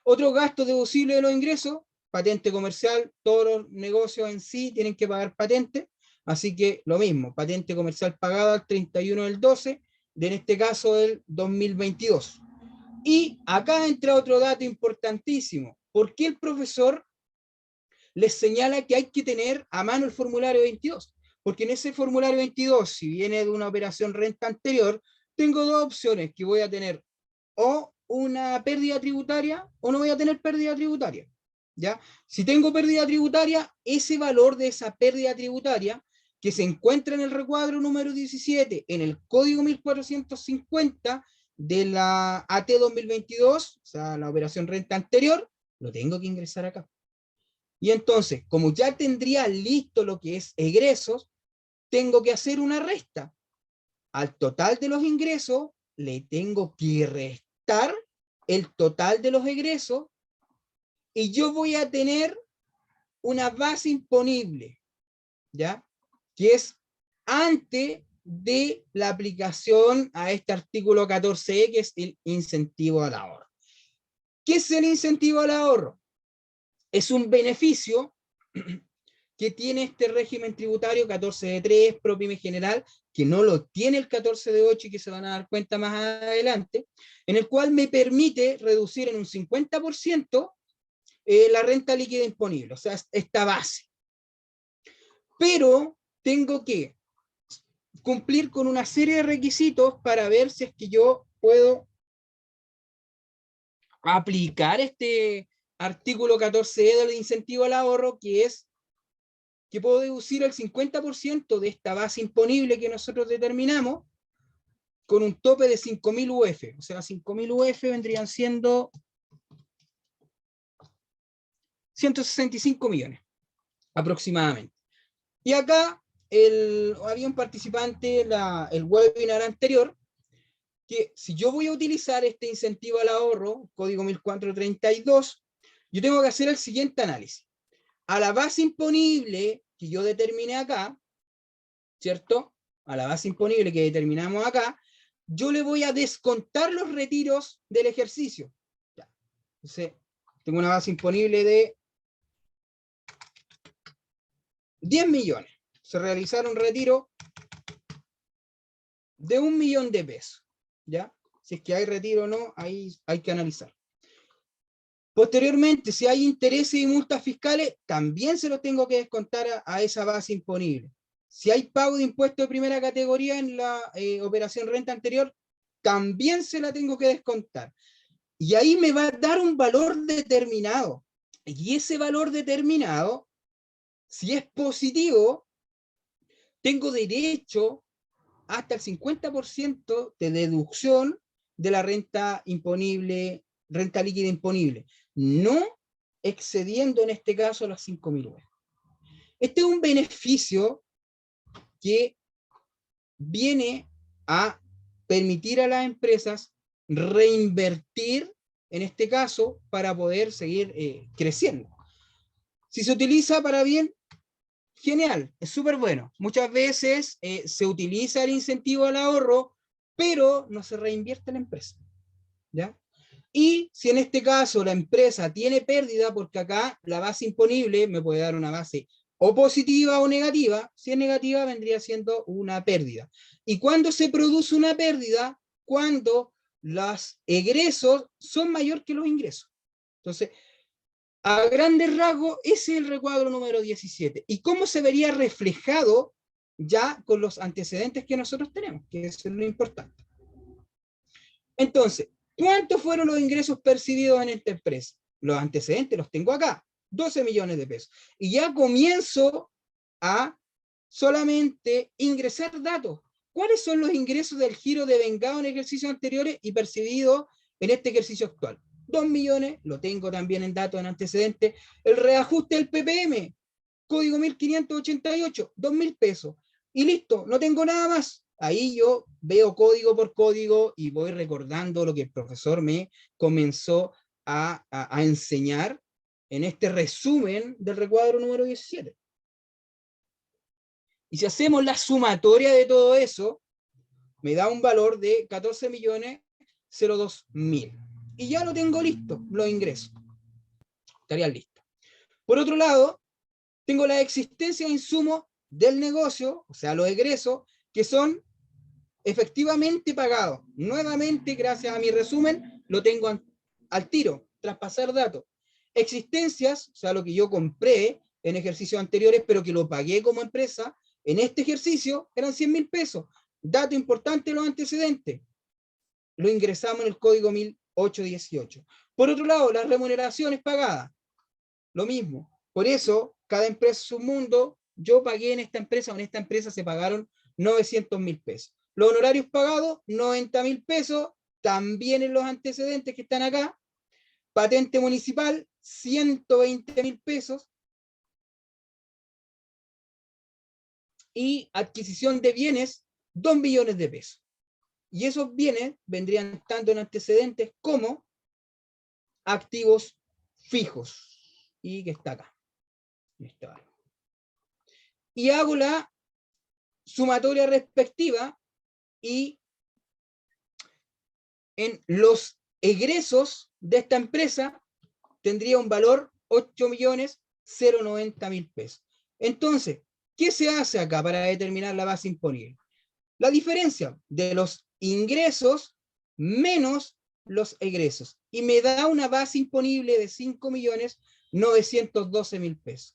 Otro gasto deducible de los ingresos, patente comercial, todos los negocios en sí tienen que pagar patente, así que lo mismo, patente comercial pagada al 31 del 12, en este caso del 2022. Y acá entra otro dato importantísimo. ¿Por qué el profesor les señala que hay que tener a mano el formulario 22? Porque en ese formulario 22, si viene de una operación renta anterior, tengo dos opciones, que voy a tener o una pérdida tributaria o no voy a tener pérdida tributaria. ¿Ya? Si tengo pérdida tributaria, ese valor de esa pérdida tributaria que se encuentra en el recuadro número 17, en el código 1450 de la AT 2022, o sea, la operación renta anterior, lo tengo que ingresar acá. Y entonces, como ya tendría listo lo que es egresos, tengo que hacer una resta. Al total de los ingresos, le tengo que restar el total de los egresos y yo voy a tener una base imponible, ¿ya? Que es antes de la aplicación a este artículo 14E, que es el incentivo al ahorro. ¿Qué es el incentivo al ahorro? Es un beneficio que tiene este régimen tributario 14D3, ProPyme general, que no lo tiene el 14D8 y que se van a dar cuenta más adelante, en el cual me permite reducir en un 50% la renta líquida imponible, o sea, esta base. Pero tengo que cumplir con una serie de requisitos para ver si es que yo puedo aplicar este artículo 14E del incentivo al ahorro, que es que puedo deducir el 50% de esta base imponible que nosotros determinamos con un tope de 5.000 UF. O sea, 5.000 UF vendrían siendo 165 millones aproximadamente. Y acá había un participante en el webinar anterior que si yo voy a utilizar este incentivo al ahorro, código 1432, yo tengo que hacer el siguiente análisis. A la base imponible que yo determiné acá, ¿cierto? A la base imponible que determinamos acá, yo le voy a descontar los retiros del ejercicio. Ya. Entonces, tengo una base imponible de 10 millones. Se realizaron retiro de 1 millón de pesos. ¿Ya? Si es que hay retiro o no, ahí hay que analizar. Posteriormente, si hay intereses y multas fiscales, también se los tengo que descontar a esa base imponible. Si hay pago de impuestos de primera categoría en la operación renta anterior, también se la tengo que descontar. Y ahí me va a dar un valor determinado. Y ese valor determinado, si es positivo, tengo derecho hasta el 50% de deducción de la renta imponible, renta líquida imponible, no excediendo en este caso las 5.000 UF. Este es un beneficio que viene a permitir a las empresas reinvertir, en este caso, para poder seguir creciendo. Si se utiliza para bien, genial, es súper bueno. Muchas veces se utiliza el incentivo al ahorro, pero no se reinvierte en la empresa. ¿Ya? Y si en este caso la empresa tiene pérdida, porque acá la base imponible me puede dar una base o positiva o negativa, si es negativa vendría siendo una pérdida. ¿Y cuándo se produce una pérdida? Cuando los egresos son mayor que los ingresos. Entonces, a grandes rasgos, ese es el recuadro número 17. ¿Y cómo se vería reflejado ya con los antecedentes que nosotros tenemos? Que eso es lo importante. Entonces, ¿Cuántos fueron los ingresos percibidos en esta empresa? Los antecedentes los tengo acá, 12 millones de pesos. Y ya comienzo a solamente ingresar datos. ¿Cuáles son los ingresos del giro devengado en ejercicios anteriores y percibidos en este ejercicio actual? 2 millones, lo tengo también en datos, en antecedentes. El reajuste del PPM, código 1588, 2.000 pesos. Y listo, no tengo nada más. Ahí yo veo código por código y voy recordando lo que el profesor me comenzó a enseñar en este resumen del recuadro número 17. Y si hacemos la sumatoria de todo eso, me da un valor de 14.002.000. Y ya lo tengo listo, los ingresos. Estarían listos. Por otro lado, tengo la existencia de insumos del negocio, o sea, los egresos, que son efectivamente pagados. Nuevamente, gracias a mi resumen, lo tengo al tiro, tras pasar datos. Existencias, o sea, lo que yo compré en ejercicios anteriores, pero que lo pagué como empresa, en este ejercicio eran 100.000 pesos. Dato importante, los antecedentes. Lo ingresamos en el código 1818. Por otro lado, las remuneraciones pagadas. Lo mismo. Por eso, cada empresa es un mundo. Yo pagué en esta empresa, o en esta empresa se pagaron 900.000 pesos. Los honorarios pagados, 90.000 pesos, también en los antecedentes que están acá. Patente municipal, 120.000 pesos. Y adquisición de bienes, 2 millones de pesos. Y esos bienes vendrían tanto en antecedentes como activos fijos. Y que está acá. Y hago la sumatoria respectiva y en los egresos de esta empresa tendría un valor 8.090.000 pesos. Entonces, ¿qué se hace acá para determinar la base imponible? La diferencia de los ingresos menos los egresos. Y me da una base imponible de 5.912.000 pesos.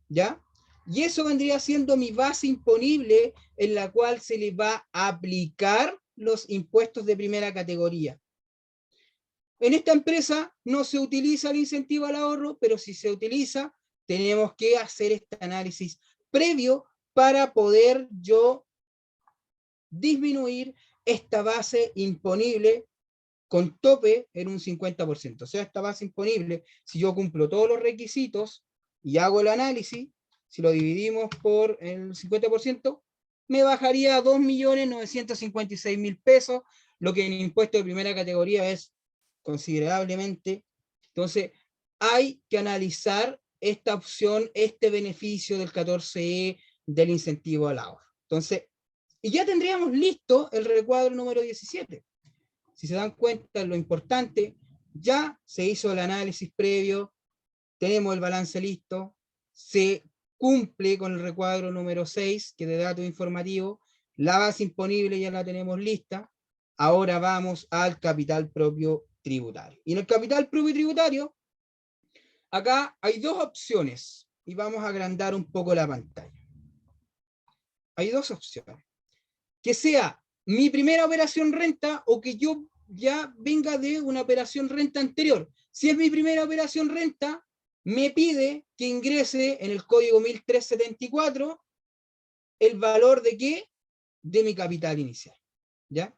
¿Ya? Y eso vendría siendo mi base imponible en la cual se le va a aplicar los impuestos de primera categoría. En esta empresa no se utiliza el incentivo al ahorro, pero si se utiliza, tenemos que hacer este análisis previo para poder yo disminuir esta base imponible con tope en un 50%. O sea, esta base imponible, si yo cumplo todos los requisitos y hago el análisis, si lo dividimos por el 50%, me bajaría a 2.956.000 pesos, lo que en impuesto de primera categoría es considerablemente. Entonces, hay que analizar esta opción, este beneficio del 14E del incentivo al ahorro. Entonces, y ya tendríamos listo el recuadro número 17. Si se dan cuenta, lo importante, ya se hizo el análisis previo, tenemos el balance listo, se cumple con el recuadro número 6, que es de datos informativos, la base imponible ya la tenemos lista, ahora vamos al capital propio tributario. Y en el capital propio tributario, acá hay dos opciones, y vamos a agrandar un poco la pantalla. Hay dos opciones. Que sea mi primera operación renta o que yo ya venga de una operación renta anterior. Si es mi primera operación renta, me pide que ingrese en el código 1374 el valor de ¿qué? De mi capital inicial. ¿Ya?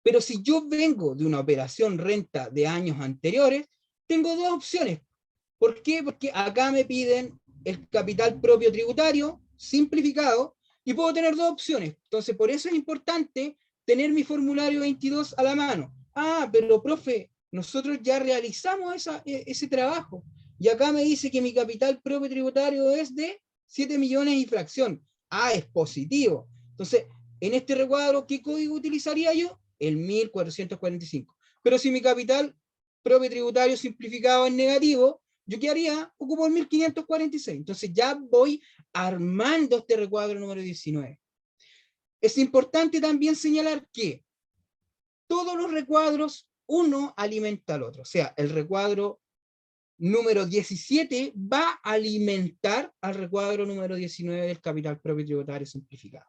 Pero si yo vengo de una operación renta de años anteriores, tengo dos opciones. ¿Por qué? Porque acá me piden el capital propio tributario simplificado y puedo tener dos opciones. Entonces, por eso es importante tener mi formulario 22 a la mano. Ah, pero profe, nosotros ya realizamos ese trabajo. Y acá me dice que mi capital propio tributario es de 7 millones y fracción. Ah, es positivo. Entonces, en este recuadro, ¿qué código utilizaría yo? El 1445. Pero si mi capital propio tributario simplificado es negativo, ¿yo qué haría? Ocupo el 1546. Entonces ya voy armando este recuadro número 19. Es importante también señalar que todos los recuadros, uno alimenta al otro. O sea, el recuadro número 17 va a alimentar al recuadro número 19 del capital propio tributario simplificado.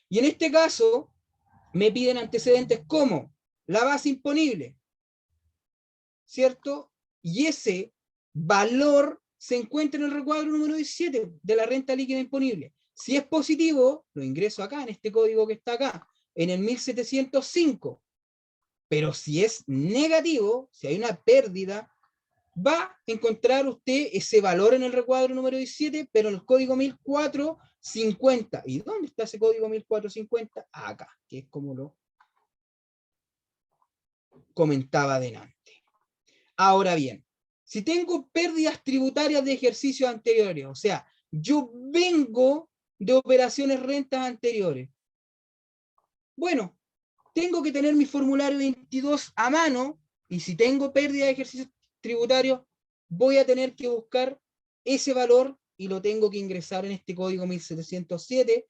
Y en este caso, me piden antecedentes como la base imponible, ¿cierto? Y ese valor se encuentra en el recuadro número 17 de la renta líquida imponible. Si es positivo, lo ingreso acá, en este código que está acá, en el 1705. Pero si es negativo, si hay una pérdida, va a encontrar usted ese valor en el recuadro número 17, pero en el código 1450. ¿Y dónde está ese código 1450? Acá, que es como lo comentaba delante. Ahora bien, si tengo pérdidas tributarias de ejercicios anteriores, o sea, yo vengo de operaciones rentas anteriores, bueno, tengo que tener mi formulario 22 a mano, y si tengo pérdida de ejercicios tributarios, voy a tener que buscar ese valor y lo tengo que ingresar en este código 1707,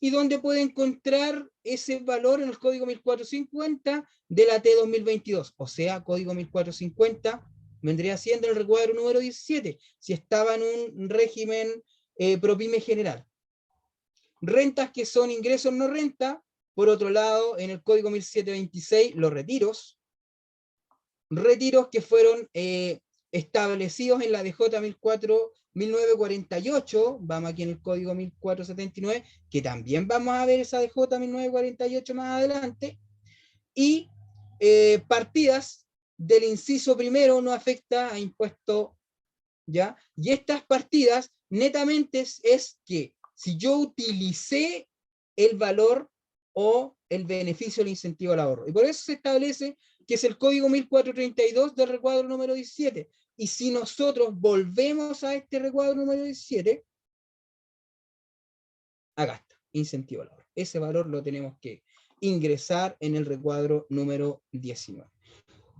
y donde puede encontrar ese valor en el código 1450 de la T 2022, o sea, código 1450 vendría siendo el recuadro número 17, si estaba en un régimen ProPyme general. Rentas que son ingresos no renta. Por otro lado, en el código 1726, los retiros que fueron establecidos en la DJ 1948, vamos aquí en el código 1479, que también vamos a ver esa DJ 1948 más adelante, y partidas del inciso primero no afecta a impuesto, ¿ya? Y estas partidas netamente es que si yo utilicé el valor o el beneficio del incentivo al ahorro. Y por eso se establece que es el código 1432 del recuadro número 17. Y si nosotros volvemos a este recuadro número 17, acá está, incentivo al ahorro. Ese valor lo tenemos que ingresar en el recuadro número 19.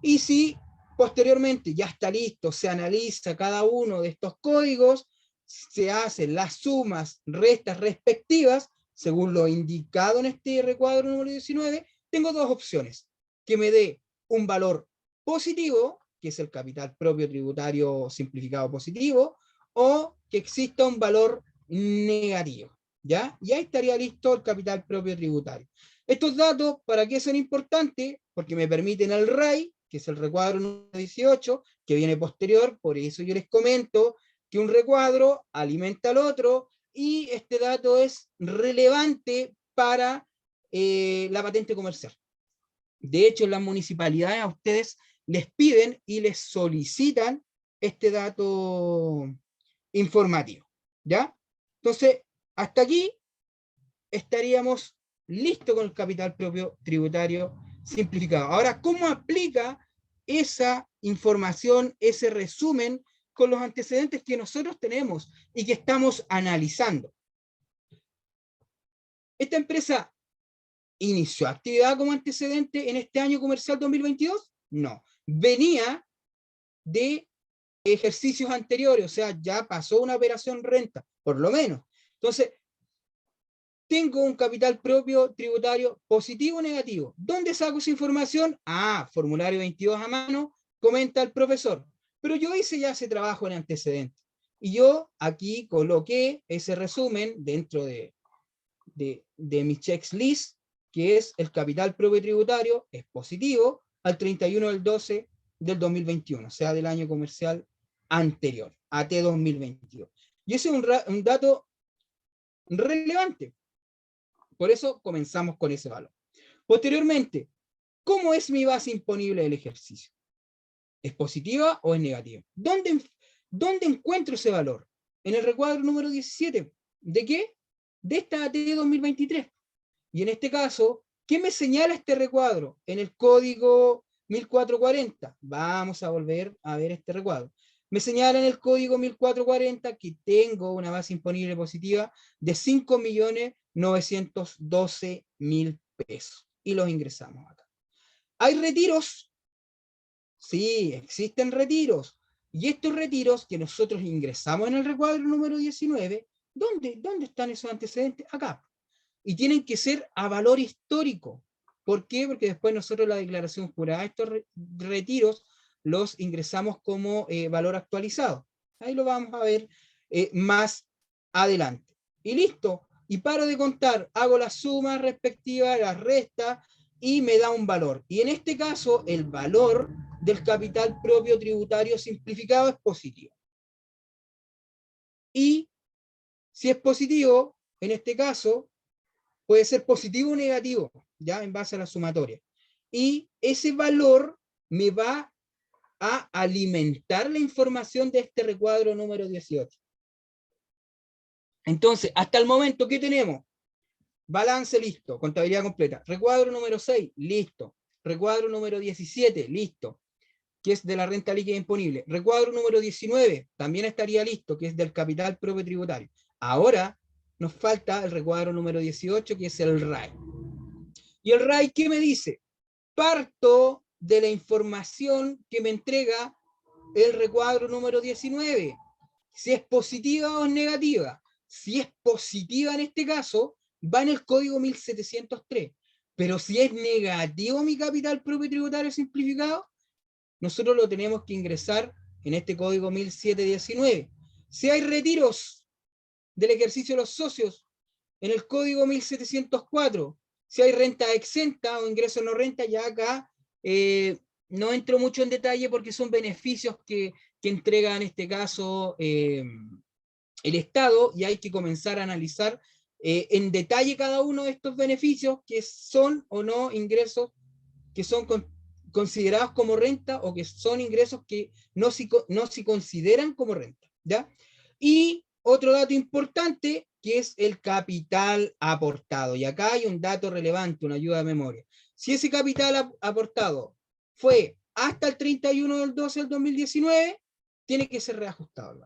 Y si posteriormente ya está listo, se analiza cada uno de estos códigos, se hacen las sumas, restas respectivas, según lo indicado en este recuadro número 19, tengo dos opciones: que me dé un valor positivo, que es el capital propio tributario simplificado positivo, o que exista un valor negativo, ¿ya? Y ahí estaría listo el capital propio tributario. Estos datos, ¿para qué son importantes? Porque me permiten el RAI, que es el recuadro número 18, que viene posterior. Por eso yo les comento que un recuadro alimenta al otro, y este dato es relevante para la patente comercial. De hecho, las municipalidades a ustedes les piden y les solicitan este dato informativo, ¿ya? Entonces, hasta aquí estaríamos listos con el capital propio tributario simplificado. Ahora, ¿cómo aplica esa información, ese resumen, con los antecedentes que nosotros tenemos y que estamos analizando? Esta empresa inició actividad como antecedente en este año comercial 2022? No. Venía de ejercicios anteriores, o sea, ya pasó una operación renta, por lo menos. Entonces, tengo un capital propio tributario positivo o negativo. ¿Dónde saco esa información? Ah, formulario 22 a mano, comenta el profesor. Pero yo hice ya ese trabajo en antecedente. Y yo aquí coloqué ese resumen dentro de mi checklist, que es el capital propio tributario, es positivo al 31 del 12 del 2021, o sea, del año comercial anterior, AT 2022. Y ese es un dato relevante. Por eso comenzamos con ese valor. Posteriormente, ¿cómo es mi base imponible del ejercicio? ¿Es positiva o es negativa? ¿Dónde encuentro ese valor? En el recuadro número 17. ¿De qué? De esta AT 2023. Y en este caso, ¿qué me señala este recuadro? En el código 1440. Vamos a volver a ver este recuadro. Me señala en el código 1440 que tengo una base imponible positiva de 5.912.000 pesos. Y los ingresamos acá. ¿Hay retiros? Sí, existen retiros. Y estos retiros que nosotros ingresamos en el recuadro número 19, ¿dónde están esos antecedentes? Acá. Y tienen que ser a valor histórico. ¿Por qué? Porque después nosotros la declaración jurada, estos retiros los ingresamos como valor actualizado. Ahí lo vamos a ver más adelante. Y listo. Y paro de contar. Hago las sumas respectivas, las restas, y me da un valor. Y en este caso, el valor del capital propio tributario simplificado es positivo. Y si es positivo, en este caso, puede ser positivo o negativo, ya en base a la sumatoria. Y ese valor me va a alimentar la información de este recuadro número 18. Entonces, hasta el momento, ¿qué tenemos? Balance, listo. Contabilidad completa. Recuadro número 6, listo. Recuadro número 17, listo, que es de la renta líquida imponible. Recuadro número 19, también estaría listo, que es del capital propio tributario. Ahora nos falta el recuadro número 18, que es el RAI. ¿Y el RAI qué me dice? Parto de la información que me entrega el recuadro número 19. Si es positiva o es negativa. Si es positiva en este caso, va en el código 1703. Pero si es negativo mi capital propio tributario simplificado, nosotros lo tenemos que ingresar en este código 1719. Si hay retiros del ejercicio de los socios, en el código 1704. Si hay renta exenta o ingreso no renta, ya acá no entro mucho en detalle porque son beneficios que entrega en este caso el Estado, y hay que comenzar a analizar en detalle cada uno de estos beneficios que son o no ingresos que son considerados como renta o que son ingresos que no se consideran como renta, ¿ya? Y otro dato importante que es el capital aportado. Y acá hay un dato relevante, una ayuda de memoria. Si ese capital aportado fue hasta el 31 del 12 del 2019, tiene que ser reajustado,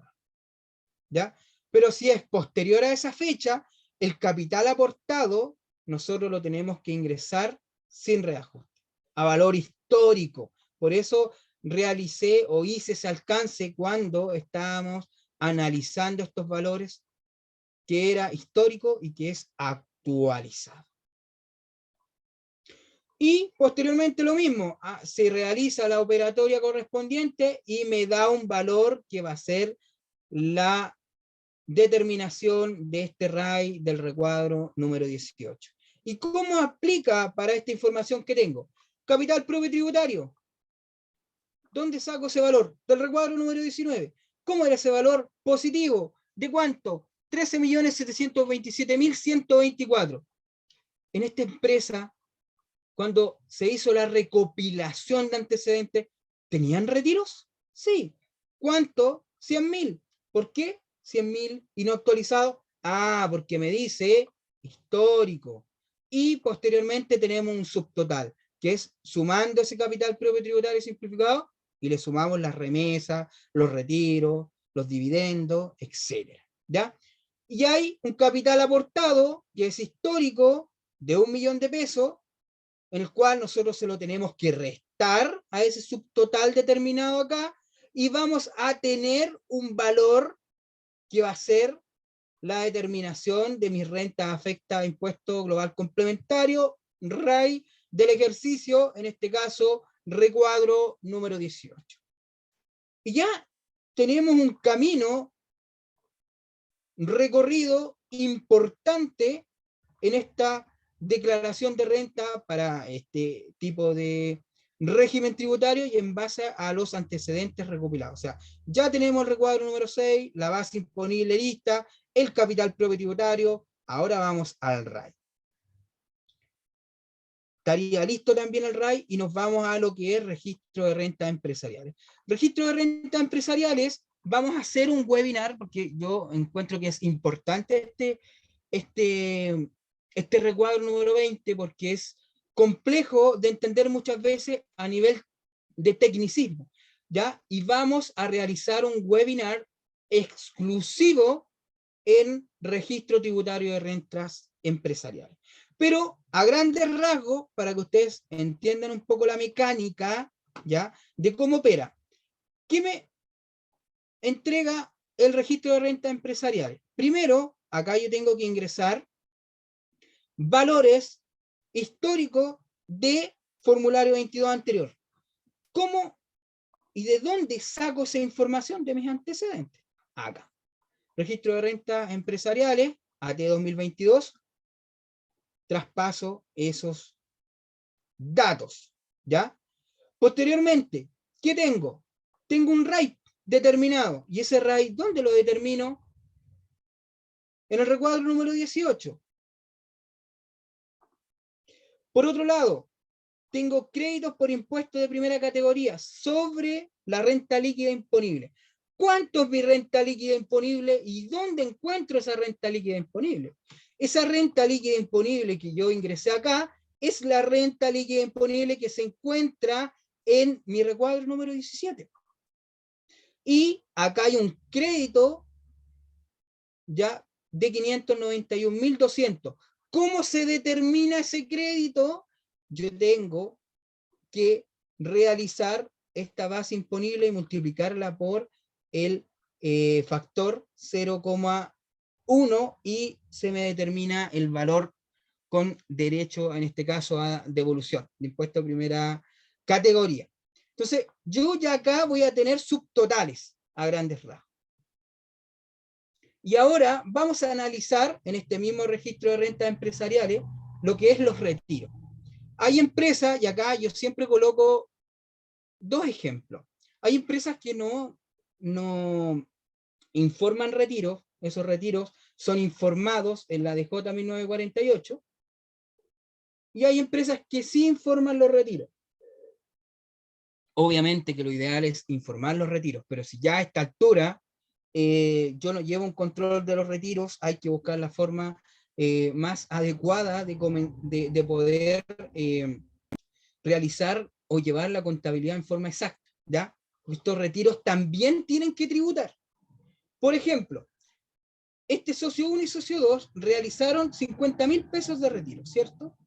¿ya? Pero si es posterior a esa fecha, el capital aportado nosotros lo tenemos que ingresar sin reajuste, a valor histórico. Por eso realicé o hice ese alcance cuando estábamos analizando estos valores, que era histórico y que es actualizado. Y posteriormente lo mismo, se realiza la operatoria correspondiente y me da un valor que va a ser la determinación de este RAI del recuadro número 18. ¿Y cómo aplica para esta información que tengo? Capital propio tributario. ¿Dónde saco ese valor? Del recuadro número 19. ¿Cómo era ese valor? Positivo. ¿De cuánto? 13.727.124. En esta empresa, cuando se hizo la recopilación de antecedentes, ¿tenían retiros? Sí. ¿Cuánto? 100.000. ¿Por qué 100.000 y no actualizado? Porque me dice histórico. Y posteriormente tenemos un subtotal, que es sumando ese capital propio tributario simplificado, y le sumamos las remesas, los retiros, los dividendos, etc. ¿Ya? Y hay un capital aportado, que es histórico, de 1.000.000 de pesos, en el cual nosotros se lo tenemos que restar a ese subtotal determinado acá, y vamos a tener un valor que va a ser la determinación de mis rentas afecta a impuesto global complementario, RAI, del ejercicio, en este caso, recuadro número 18. Y ya tenemos un camino recorrido importante en esta declaración de renta para este tipo de régimen tributario y en base a los antecedentes recopilados. O sea, ya tenemos el recuadro número 6, la base imponible lista, el capital propio tributario, ahora vamos al RAI. Estaría listo también el RAI y nos vamos a lo que es registro de rentas empresariales. Registro de rentas empresariales, vamos a hacer un webinar porque yo encuentro que es importante este recuadro número 20 porque es complejo de entender muchas veces a nivel de tecnicismo, ¿ya? Y vamos a realizar un webinar exclusivo en registro tributario de rentas empresariales. Pero a grandes rasgos, para que ustedes entiendan un poco la mecánica, ¿ya? De cómo opera. ¿Qué me entrega el registro de rentas empresariales? Primero, acá yo tengo que ingresar valores históricos de formulario 22 anterior. ¿Cómo y de dónde saco esa información de mis antecedentes? Acá. Registro de rentas empresariales, AT 2022, traspaso esos datos, ¿ya? Posteriormente, ¿qué tengo? Tengo un rate determinado, y ese rate, ¿dónde lo determino? En el recuadro número 18. Por otro lado, tengo créditos por impuestos de primera categoría sobre la renta líquida imponible. ¿Cuánto es mi renta líquida imponible y dónde encuentro esa renta líquida imponible? Esa renta líquida imponible que yo ingresé acá es la renta líquida imponible que se encuentra en mi recuadro número 17. Y acá hay un crédito ya de 591.200. ¿Cómo se determina ese crédito? Yo tengo que realizar esta base imponible y multiplicarla por el factor 0,1 y se me determina el valor con derecho, en este caso, a devolución de impuesto de primera categoría. Entonces, yo ya acá voy a tener subtotales a grandes rasgos. Y ahora vamos a analizar en este mismo registro de rentas empresariales lo que es los retiros. Hay empresas, y acá yo siempre coloco dos ejemplos. Hay empresas que no informan retiros, esos retiros son informados en la DJ 1948, y hay empresas que sí informan los retiros. Obviamente que lo ideal es informar los retiros, pero si ya a esta altura yo no llevo un control de los retiros, hay que buscar la forma más adecuada de poder realizar o llevar la contabilidad en forma exacta, ¿ya? Estos retiros también tienen que tributar. Por ejemplo, este socio 1 y socio 2 realizaron 50.000 pesos de retiro, ¿cierto?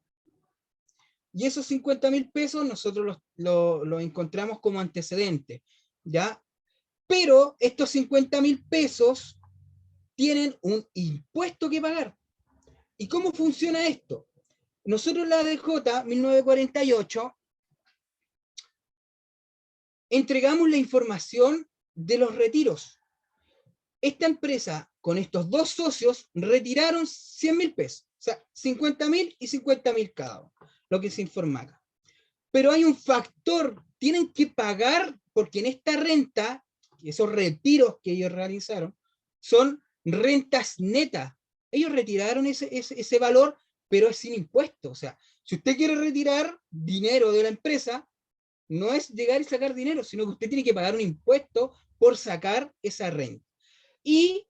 Y esos 50.000 pesos nosotros los encontramos como antecedentes, ¿ya? Pero estos 50.000 pesos tienen un impuesto que pagar. ¿Y cómo funciona esto? Nosotros la DJ 1948 entregamos la información de los retiros. Esta empresa, con estos dos socios, retiraron 100.000 pesos, o sea, 50.000 y 50.000 cada uno, lo que se informa acá. Pero hay un factor, tienen que pagar, porque en esta renta, esos retiros que ellos realizaron, son rentas netas. Ellos retiraron ese valor, pero es sin impuestos. O sea, si usted quiere retirar dinero de la empresa, no es llegar y sacar dinero, sino que usted tiene que pagar un impuesto por sacar esa renta. Y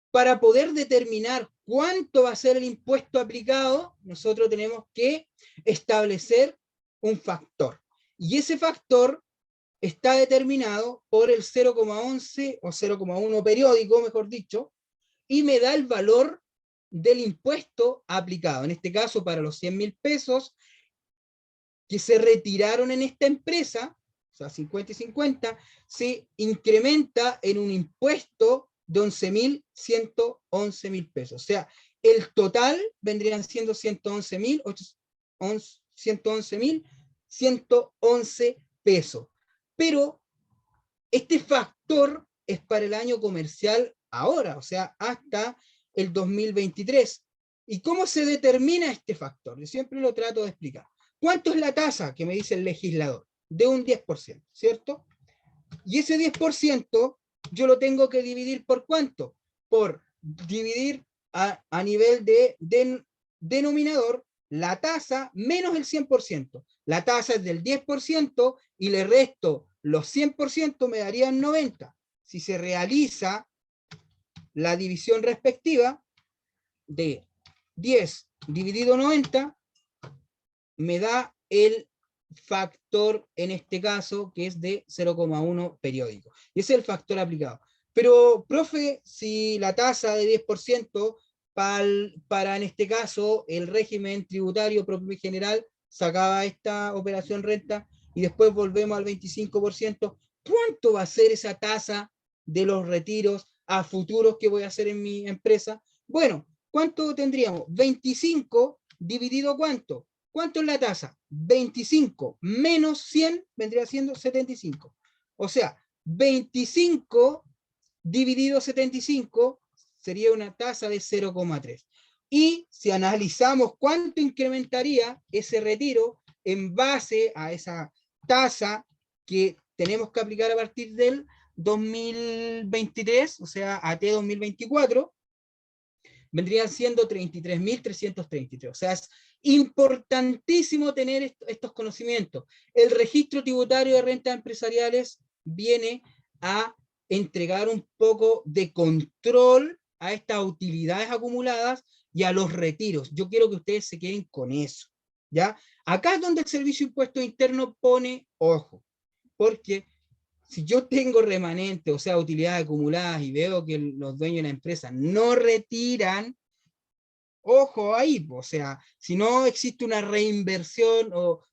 para poder determinar cuánto va a ser el impuesto aplicado, nosotros tenemos que establecer un factor. Y ese factor está determinado por el 0,11 o 0,1 periódico, mejor dicho, y me da el valor del impuesto aplicado. En este caso, para los 100.000 pesos que se retiraron en esta empresa, o sea, 50 y 50, se incrementa en un impuesto de 11.111.000 pesos. O sea, el total vendrían siendo 111.111 pesos. Pero este factor es para el año comercial ahora, o sea, hasta el 2023. ¿Y cómo se determina este factor? Yo siempre lo trato de explicar. ¿Cuánto es la tasa que me dice el legislador? De un 10%, ¿cierto? Y ese 10% yo lo tengo que dividir por ¿cuánto? Por dividir a nivel de denominador la tasa menos el 100%. La tasa es del 10% y le resto los 100%, me darían 90. Si se realiza la división respectiva de 10 dividido 90, me da el factor, en este caso, que es de 0,1 periódico. Y ese es el factor aplicado. Pero, profe, si la tasa de 10% para, en este caso, el régimen tributario propio y general, sacaba esta operación renta y después volvemos al 25%, ¿cuánto va a ser esa tasa de los retiros a futuros que voy a hacer en mi empresa? Bueno, ¿cuánto tendríamos? 25 dividido ¿cuánto? ¿Cuánto es la tasa? 25 menos 100 vendría siendo 75. O sea, 25 dividido 75 sería una tasa de 0,3. Y si analizamos cuánto incrementaría ese retiro, en base a esa tasa que tenemos que aplicar a partir del 2023, o sea, AT 2024, vendrían siendo 33.333. O sea, es importantísimo tener estos conocimientos. El registro tributario de rentas empresariales viene a entregar un poco de control a estas utilidades acumuladas y a los retiros. Yo quiero que ustedes se queden con eso, ¿ya? Acá es donde el Servicio de Impuestos Internos pone ojo, porque si yo tengo remanente, o sea, utilidades acumuladas, y veo que los dueños de la empresa no retiran, ojo ahí, o sea, si no existe una reinversión, o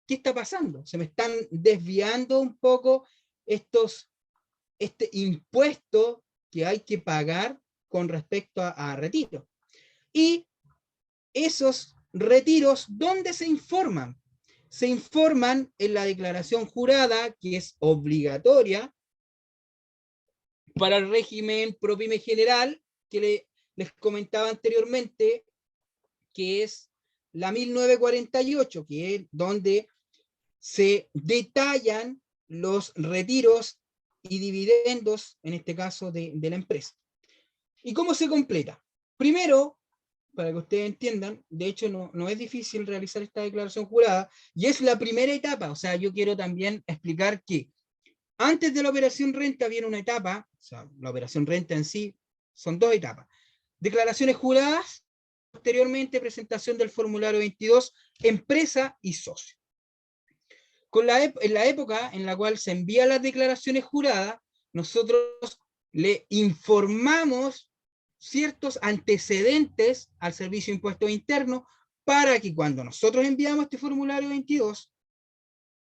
¿qué está pasando? Se me están desviando un poco este impuesto que hay que pagar con respecto a retiro. Y esos retiros, ¿dónde se informan? Se informan en la declaración jurada, que es obligatoria para el régimen ProPyme general, que les comentaba anteriormente, que es la 1948, que es donde se detallan los retiros y dividendos, en este caso de la empresa. ¿Y cómo se completa? Primero, para que ustedes entiendan, de hecho no es difícil realizar esta declaración jurada, y es la primera etapa. O sea, yo quiero también explicar que antes de la operación renta viene una etapa, o sea, la operación renta en sí son dos etapas. Declaraciones juradas, posteriormente presentación del formulario 22, empresa y socio. En la época en la cual se envían las declaraciones juradas, nosotros le informamos ciertos antecedentes al Servicio de Impuestos Internos para que cuando nosotros enviamos este formulario 22,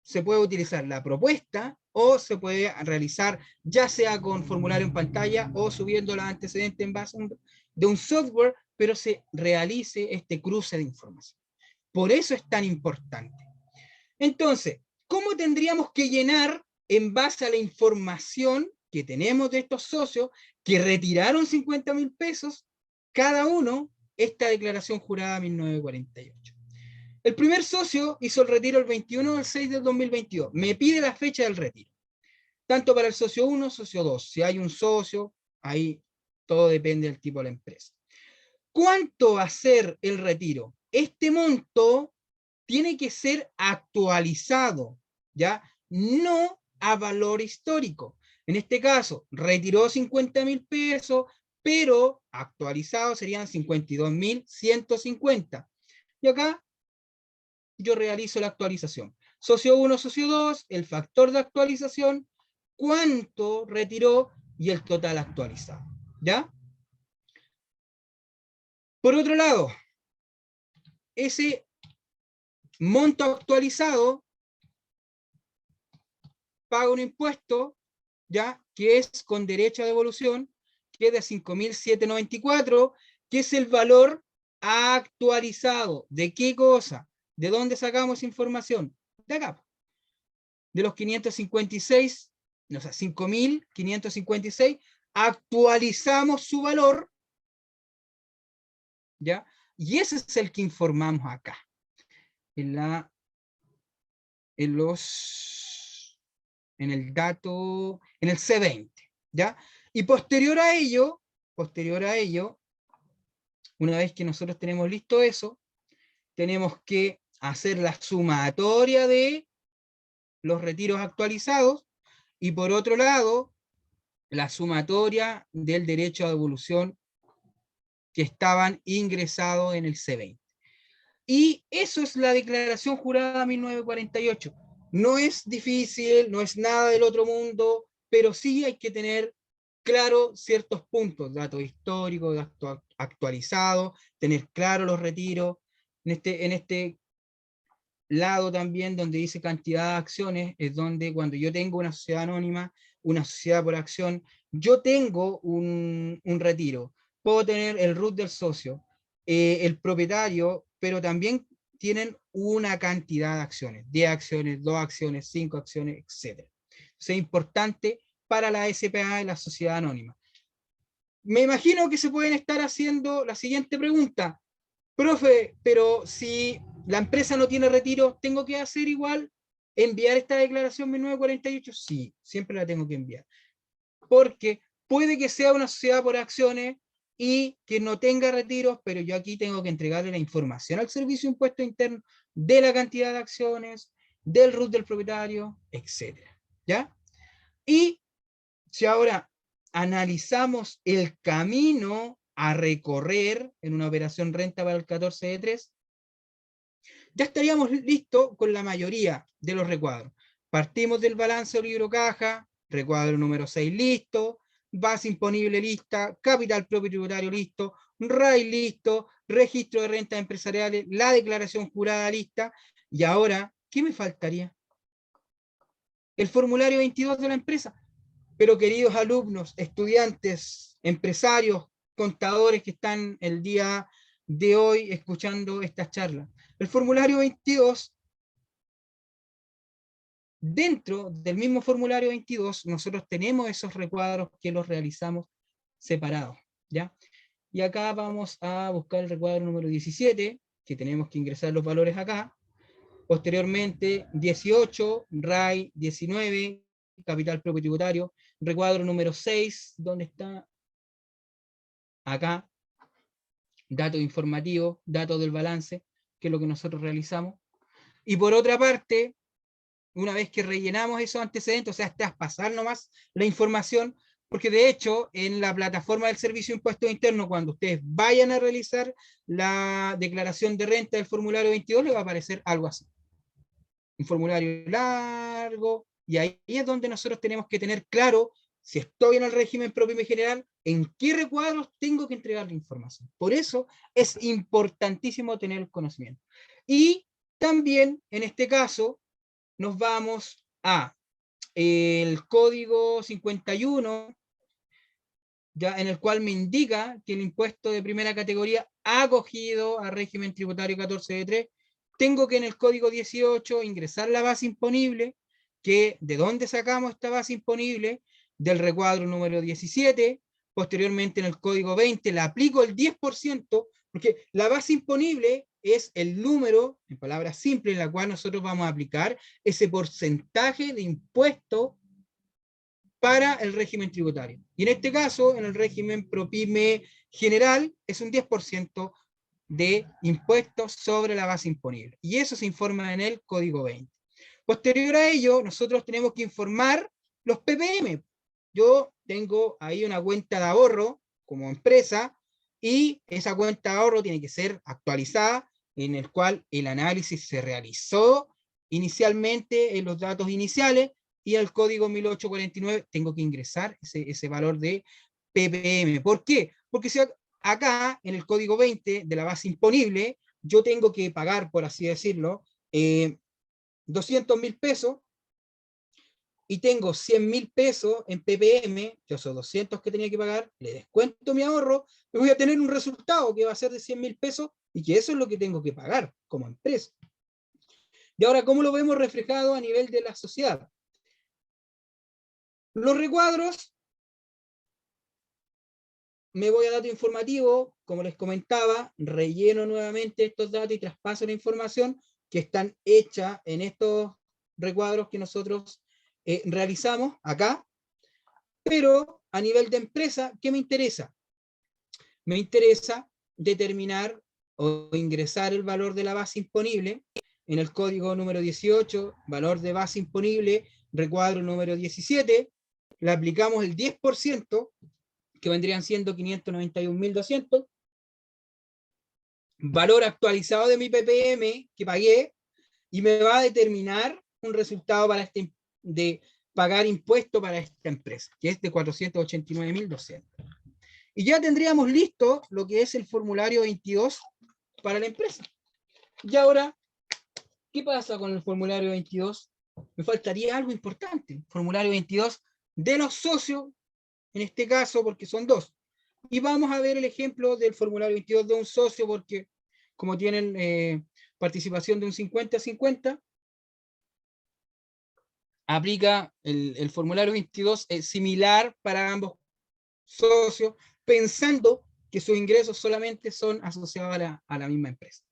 se puede utilizar la propuesta o se puede realizar ya sea con formulario en pantalla o subiendo los antecedentes en base de un software, pero se realice este cruce de información. Por eso es tan importante. Entonces, ¿cómo tendríamos que llenar en base a la información que tenemos de estos socios que retiraron 50.000 pesos cada uno esta declaración jurada 1948? El primer socio hizo el retiro el 21 del 6 del 2022. Me pide la fecha del retiro. Tanto para el socio 1, socio 2. Si hay un socio, ahí todo depende del tipo de la empresa. ¿Cuánto va a ser el retiro? Este monto tiene que ser actualizado, ¿ya? No a valor histórico. En este caso, retiró 50.000 pesos, pero actualizado serían 52.150. Y acá yo realizo la actualización. Socio 1, socio 2, el factor de actualización, cuánto retiró y el total actualizado, ¿ya? Por otro lado, ese monto actualizado paga un impuesto, ¿ya? Que es con derecho a devolución, que es de 5.794, que es el valor actualizado. ¿De qué cosa? ¿De dónde sacamos información? De acá. De los 556, o sea, 5.556, actualizamos su valor, ¿ya? Y ese es el que informamos acá, en el dato, en el C20, ¿ya? Y posterior a ello, una vez que nosotros tenemos listo eso, tenemos que hacer la sumatoria de los retiros actualizados y por otro lado, la sumatoria del derecho a devolución que estaban ingresados en el C20. Y eso es la declaración jurada 1948. No es difícil, no es nada del otro mundo, pero sí hay que tener claro ciertos puntos, datos históricos, datos actualizados, tener claro los retiros. En este lado también donde dice cantidad de acciones, es donde cuando yo tengo una sociedad anónima, una sociedad por acción, yo tengo un retiro. Puedo tener el root del socio, el propietario, pero también tienen una cantidad de acciones, 10 acciones, 2 acciones, 5 acciones, etc. Entonces es importante para la SPA y la sociedad anónima. Me imagino que se pueden estar haciendo la siguiente pregunta. Profe, pero si la empresa no tiene retiro, ¿tengo que hacer igual? ¿Enviar esta declaración 1948? Sí, siempre la tengo que enviar. Porque puede que sea una sociedad por acciones y que no tenga retiros, pero yo aquí tengo que entregarle la información al Servicio de Impuesto Interno de la cantidad de acciones, del RUT del propietario, etc. ¿Ya? Y si ahora analizamos el camino a recorrer en una operación renta para el 14D3, ya estaríamos listos con la mayoría de los recuadros. Partimos del balance o libro caja, recuadro número 6 listo, base imponible lista, capital propio tributario listo, RAI listo, registro de rentas empresariales, la declaración jurada lista, y ahora, ¿qué me faltaría? El formulario 22 de la empresa. Pero queridos alumnos, estudiantes, empresarios, contadores que están el día de hoy escuchando esta charla, el formulario 22, dentro del mismo formulario 22, nosotros tenemos esos recuadros que los realizamos separados, ¿ya? Y acá vamos a buscar el recuadro número 17, que tenemos que ingresar los valores acá. Posteriormente, 18, RAI 19, capital propio tributario, recuadro número 6, ¿dónde está? Acá, datos informativos, datos del balance, que es lo que nosotros realizamos. Y por otra parte, una vez que rellenamos esos antecedentes, o sea, traspasar nomás la información, porque de hecho, en la plataforma del Servicio de Impuestos Internos, cuando ustedes vayan a realizar la declaración de renta del formulario 22, les va a aparecer algo así. Un formulario largo, y ahí es donde nosotros tenemos que tener claro, si estoy en el régimen propio y general, en qué recuadros tengo que entregar la información. Por eso es importantísimo tener el conocimiento. Y también, en este caso, nos vamos a el código 51, ya, en el cual me indica que el impuesto de primera categoría acogido a régimen tributario 14D3, tengo que en el código 18 ingresar la base imponible, que de dónde sacamos esta base imponible, del recuadro número 17, posteriormente en el código 20 le aplico el 10%, porque la base imponible es el número, en palabras simples, en la cual nosotros vamos a aplicar ese porcentaje de impuesto para el régimen tributario. Y en este caso, en el régimen ProPyme general, es un 10% de impuestos sobre la base imponible. Y eso se informa en el código 20. Posterior a ello, nosotros tenemos que informar los PPM. Yo tengo ahí una cuenta de ahorro como empresa y esa cuenta de ahorro tiene que ser actualizada, en el cual el análisis se realizó inicialmente en los datos iniciales, y al código 1849 tengo que ingresar ese valor de PPM. ¿Por qué? Porque si acá en el código 20 de la base imponible yo tengo que pagar, por así decirlo, 200.000 pesos y tengo 100.000 pesos en PPM, que esos 200 que tenía que pagar, le descuento mi ahorro, y voy a tener un resultado que va a ser de 100.000 pesos y que eso es lo que tengo que pagar como empresa. Y ahora, ¿cómo lo vemos reflejado a nivel de la sociedad? Los recuadros, me voy a dato informativo, como les comentaba, relleno nuevamente estos datos y traspaso la información que están hechas en estos recuadros que nosotros realizamos acá, pero a nivel de empresa, ¿qué me interesa? Me interesa determinar o ingresar el valor de la base imponible en el código número 18, valor de base imponible, recuadro número 17, le aplicamos el 10%, que vendrían siendo 591.200, valor actualizado de mi PPM que pagué, y me va a determinar un resultado para de pagar impuesto para esta empresa, que es de 489.200. Y ya tendríamos listo lo que es el formulario 22 para la empresa. Y ahora, ¿qué pasa con el formulario 22? Me faltaría algo importante. Formulario 22 de los socios, en este caso, porque son dos. Y vamos a ver el ejemplo del formulario 22 de un socio, porque como tienen participación de un 50-50, aplica el formulario 22 similar para ambos socios, pensando que sus ingresos solamente son asociados a la misma empresa.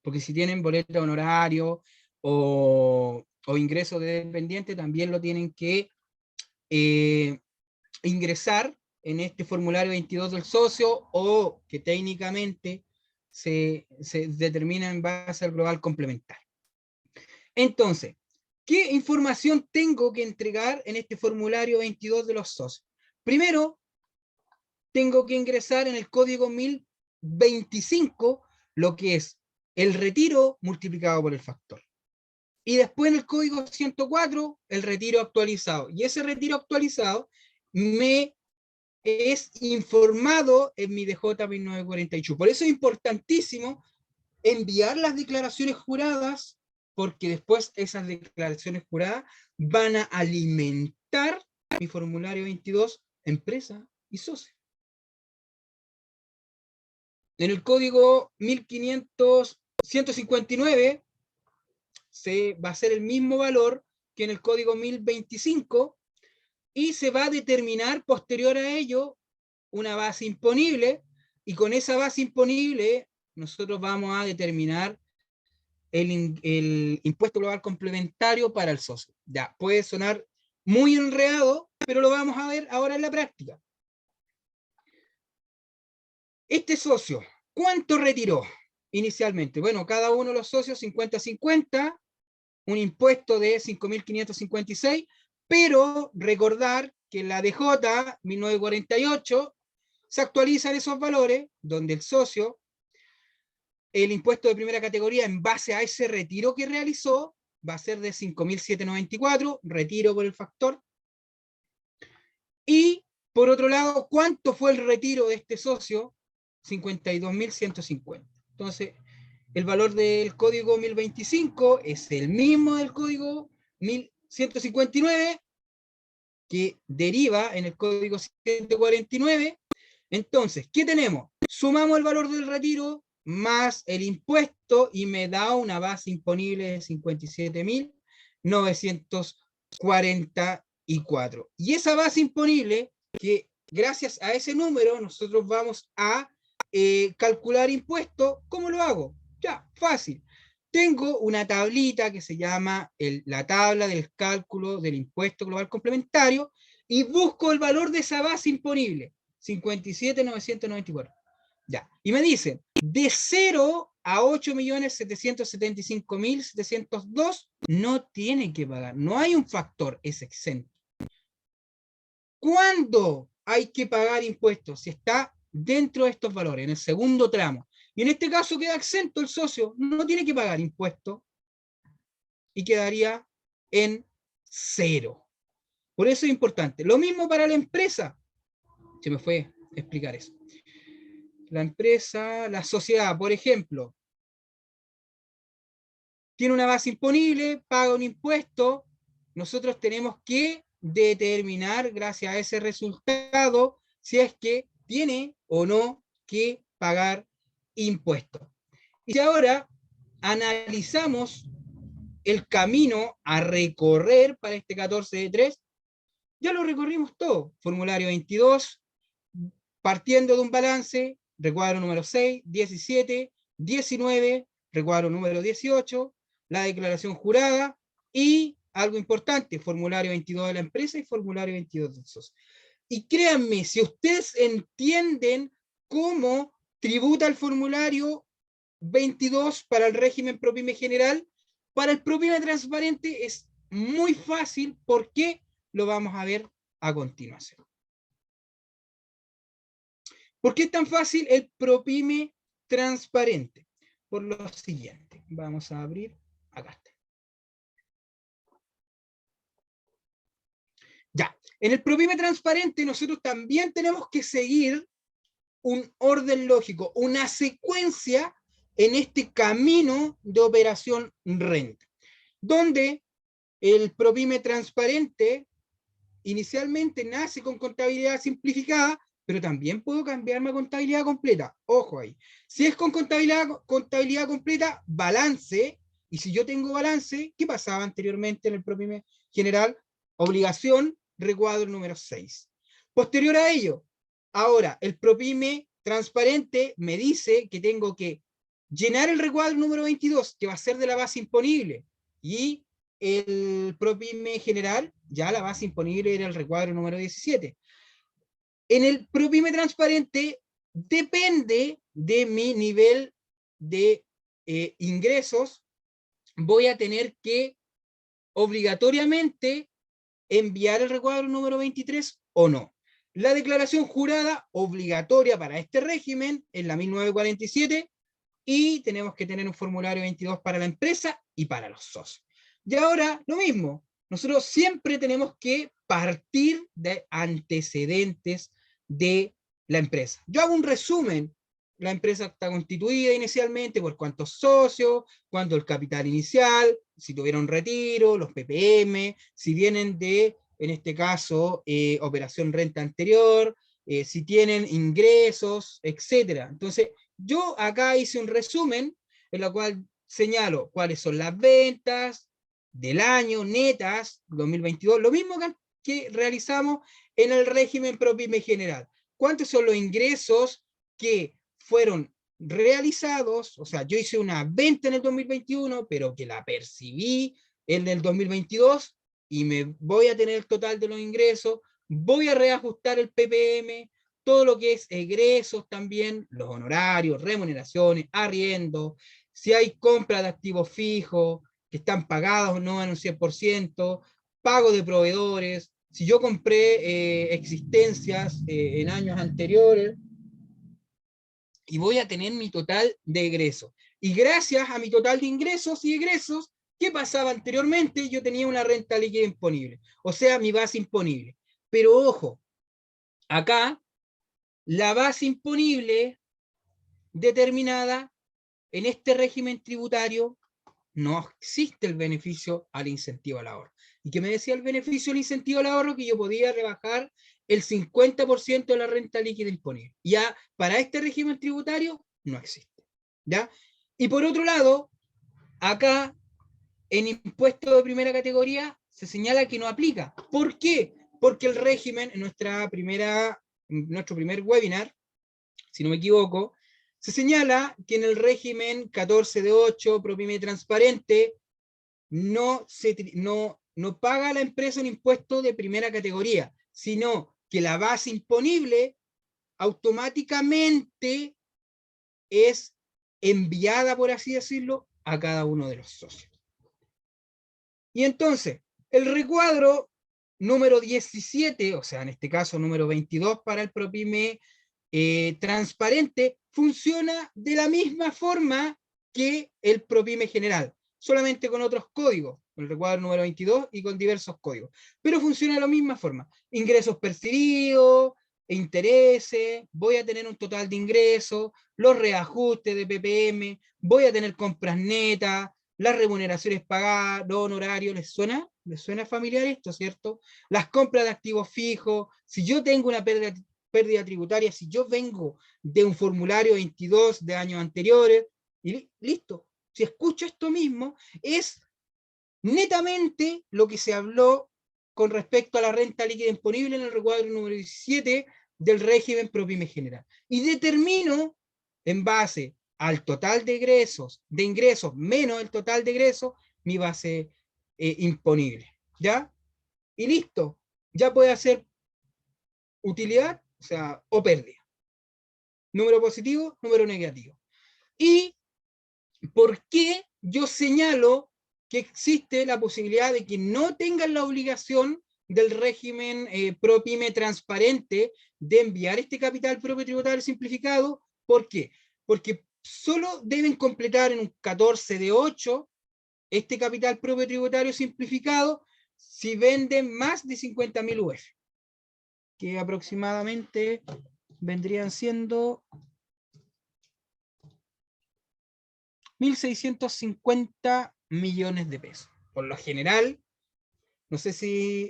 porque si tienen boleta de honorario o ingreso de dependiente, también lo tienen que ingresar en este formulario 22 del socio, o que técnicamente se determina en base al global complementario. Entonces, ¿qué información tengo que entregar en este formulario 22 de los socios? Primero, tengo que ingresar en el código 1025 lo que es el retiro multiplicado por el factor. Y después en el código 104, el retiro actualizado. Y ese retiro actualizado me es informado en mi DJ 1948. Por eso es importantísimo enviar las declaraciones juradas, porque después esas declaraciones juradas van a alimentar mi formulario 22, empresa y socio. En el código 159 va a ser el mismo valor que en el código 1025, y se va a determinar posterior a ello una base imponible, y con esa base imponible nosotros vamos a determinar el impuesto global complementario para el socio. Ya, puede sonar muy enredado, pero lo vamos a ver ahora en la práctica. Este socio, ¿cuánto retiró inicialmente? Bueno, cada uno de los socios 50-50, un impuesto de 5.556, pero recordar que en la DJ 1948 se actualizan esos valores, donde el socio, el impuesto de primera categoría en base a ese retiro que realizó, va a ser de 5.794, retiro por el factor. Y, por otro lado, ¿cuánto fue el retiro de este socio? 52.150. Entonces, el valor del código 1025 es el mismo del código 1159, que deriva en el código 149. Entonces, ¿qué tenemos? Sumamos el valor del retiro más el impuesto y me da una base imponible de 57.944. Y esa base imponible, que gracias a ese número nosotros vamos a calcular impuestos. ¿Cómo lo hago? Ya, fácil. Tengo una tablita que se llama la tabla del cálculo del impuesto global complementario, y busco el valor de esa base imponible, 57.994. Ya, y me dicen, de 0 a 8.775.702 no tiene que pagar, no hay un factor, es exento. ¿Cuándo hay que pagar impuestos? Si está dentro de estos valores, en el segundo tramo. Y en este caso queda exento el socio, no tiene que pagar impuestos y quedaría en 0. Por eso es importante. Lo mismo para la empresa. Se me fue a explicar eso. La empresa, la sociedad, por ejemplo, tiene una base imponible, paga un impuesto. Nosotros tenemos que determinar, gracias a ese resultado, si es que tiene o no que pagar impuestos. Y si ahora analizamos el camino a recorrer para este 14 de 3, ya lo recorrimos todo. Formulario 22, partiendo de un balance, recuadro número 6, 17, 19, recuadro número 18, la declaración jurada y, algo importante, formulario 22 de la empresa y formulario 22 del socio. Y créanme, si ustedes entienden cómo tributa el formulario 22 para el régimen ProPyme general, para el ProPyme transparente es muy fácil, porque lo vamos a ver a continuación. ¿Por qué es tan fácil el ProPyme transparente? Por lo siguiente, vamos a abrir acá. Ya, en el ProPyme transparente nosotros también tenemos que seguir un orden lógico, una secuencia en este camino de operación renta, donde el ProPyme transparente inicialmente nace con contabilidad simplificada, pero también puedo cambiarme a contabilidad completa. Ojo ahí. Si es con contabilidad completa, balance. Y si yo tengo balance, ¿qué pasaba anteriormente en el ProPyme general? Obligación, recuadro número 6. Posterior a ello, ahora el ProPyme transparente me dice que tengo que llenar el recuadro número 22, que va a ser de la base imponible, y el PROPYME general, ya la base imponible era el recuadro número 17. En el PROPYME transparente depende de mi nivel de ingresos, voy a tener que obligatoriamente enviar el recuadro número 23 o no. La declaración jurada obligatoria para este régimen es la 1947 y tenemos que tener un formulario 22 para la empresa y para los socios. Y ahora, lo mismo, nosotros siempre tenemos que partir de antecedentes de la empresa. Yo hago un resumen. La empresa está constituida inicialmente por cuántos socios, cuánto el capital inicial, si tuvieron retiro, los ppm, si vienen de, en este caso, operación renta anterior, si tienen ingresos, etc. Entonces, yo acá hice un resumen en el cual señalo cuáles son las ventas del año netas 2022, lo mismo que realizamos en el régimen PROPYME general. ¿Cuántos son los ingresos que fueron realizados? O sea, yo hice una venta en el 2021, pero que la percibí en el 2022 y me voy a tener el total de los ingresos, voy a reajustar el ppm, todo lo que es egresos también, los honorarios, remuneraciones, arriendo, si hay compra de activos fijos, que están pagados o no en un 100%, pago de proveedores, si yo compré existencias en años anteriores, y voy a tener mi total de egresos. Y gracias a mi total de ingresos y egresos, ¿qué pasaba anteriormente? Yo tenía una renta líquida imponible, o sea, mi base imponible. Pero ojo, acá la base imponible determinada en este régimen tributario no existe el beneficio al incentivo al ahorro. ¿Y qué me decía el beneficio al incentivo al ahorro? Que yo podía rebajar el 50% de la renta líquida imponible. Ya para este régimen tributario no existe. ¿Ya? Y por otro lado, acá en impuesto de primera categoría se señala que no aplica. ¿Por qué? Porque el régimen, en nuestro primer webinar, si no me equivoco, se señala que en el régimen 14 de 8, PROPYME transparente, no paga la empresa un impuesto de primera categoría, sino que la base imponible automáticamente es enviada, por así decirlo, a cada uno de los socios. Y entonces, el recuadro número 17, o sea, en este caso número 22 para el PROPYME transparente, funciona de la misma forma que el PROPYME general, solamente con otros códigos, el recuadro número 22 y con diversos códigos, pero funciona de la misma forma. Ingresos percibidos, intereses, voy a tener un total de ingresos, los reajustes de ppm, voy a tener compras netas, las remuneraciones pagadas, los honorarios. ¿Les suena? ¿Les suena familiar esto, cierto? Las compras de activos fijos, si yo tengo una pérdida tributaria, si yo vengo de un formulario 22 de años anteriores, y listo. Si escucho esto mismo, es netamente lo que se habló con respecto a la renta líquida imponible en el recuadro número 17 del régimen PROPYME general. Y determino, en base al total de ingresos menos el total de egresos, mi base imponible. ¿Ya? Y listo. Ya puede hacer utilidad, o sea, o pérdida. Número positivo, número negativo. ¿Y por qué yo señalo que existe la posibilidad de que no tengan la obligación del régimen PROPYME transparente de enviar este capital propio tributario simplificado? ¿Por qué? Porque solo deben completar en un 14 de 8 este capital propio tributario simplificado si venden más de 50.000 UF, que aproximadamente vendrían siendo 1.650 millones de pesos. Por lo general, no sé si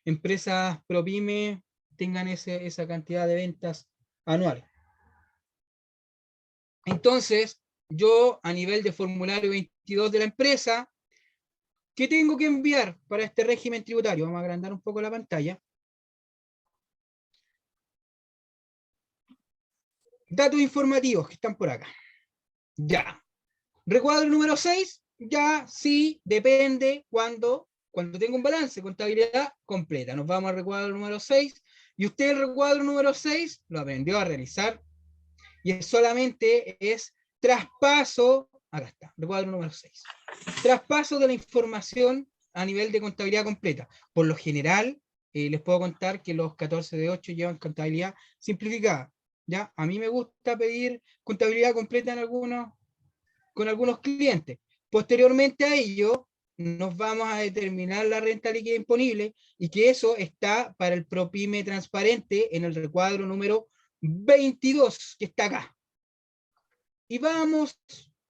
empresas PROPYME tengan esa cantidad de ventas anuales. Entonces, yo a nivel de formulario 22 de la empresa, ¿qué tengo que enviar para este régimen tributario? Vamos a agrandar un poco la pantalla. Datos informativos que están por acá. Ya. Recuadro número 6, ya sí, depende cuando tenga un balance, contabilidad completa. Nos vamos al recuadro número 6, y usted el recuadro número 6 lo aprendió a realizar, y solamente es traspaso, acá está, recuadro número 6. Traspaso de la información a nivel de contabilidad completa. Por lo general, les puedo contar que los 14 de 8 llevan contabilidad simplificada. ¿Ya? A mí me gusta pedir contabilidad completa con algunos clientes. Posteriormente a ello, nos vamos a determinar la renta líquida imponible, y que eso está para el PROPYME transparente en el recuadro número 22, que está acá. Y vamos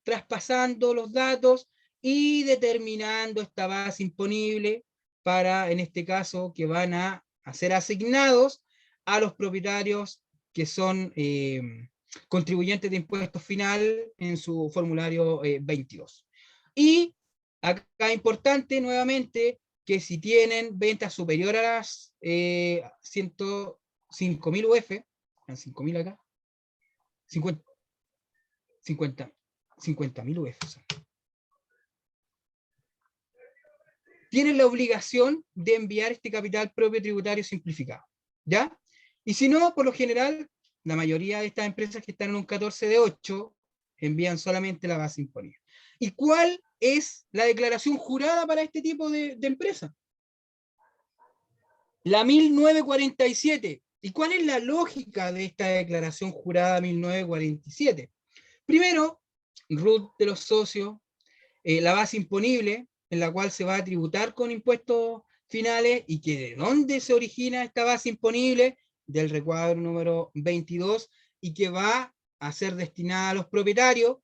traspasando los datos y determinando esta base imponible para, en este caso, que van a ser asignados a los propietarios que son contribuyentes de impuesto final en su formulario 22. Y acá importante nuevamente que si tienen ventas superiores a las 105.000 UF, 5.000 acá, 50.000 UF, tienen la obligación de enviar este capital propio tributario simplificado, ¿ya? Y si no, por lo general, la mayoría de estas empresas que están en un 14 de 8 envían solamente la base imponible. ¿Y cuál es la declaración jurada para este tipo de empresa? La 1947. ¿Y cuál es la lógica de esta declaración jurada 1947? Primero, RUT de los socios, la base imponible, en la cual se va a tributar con impuestos finales, y que de dónde se origina esta base imponible, del recuadro número 22, y que va a ser destinada a los propietarios.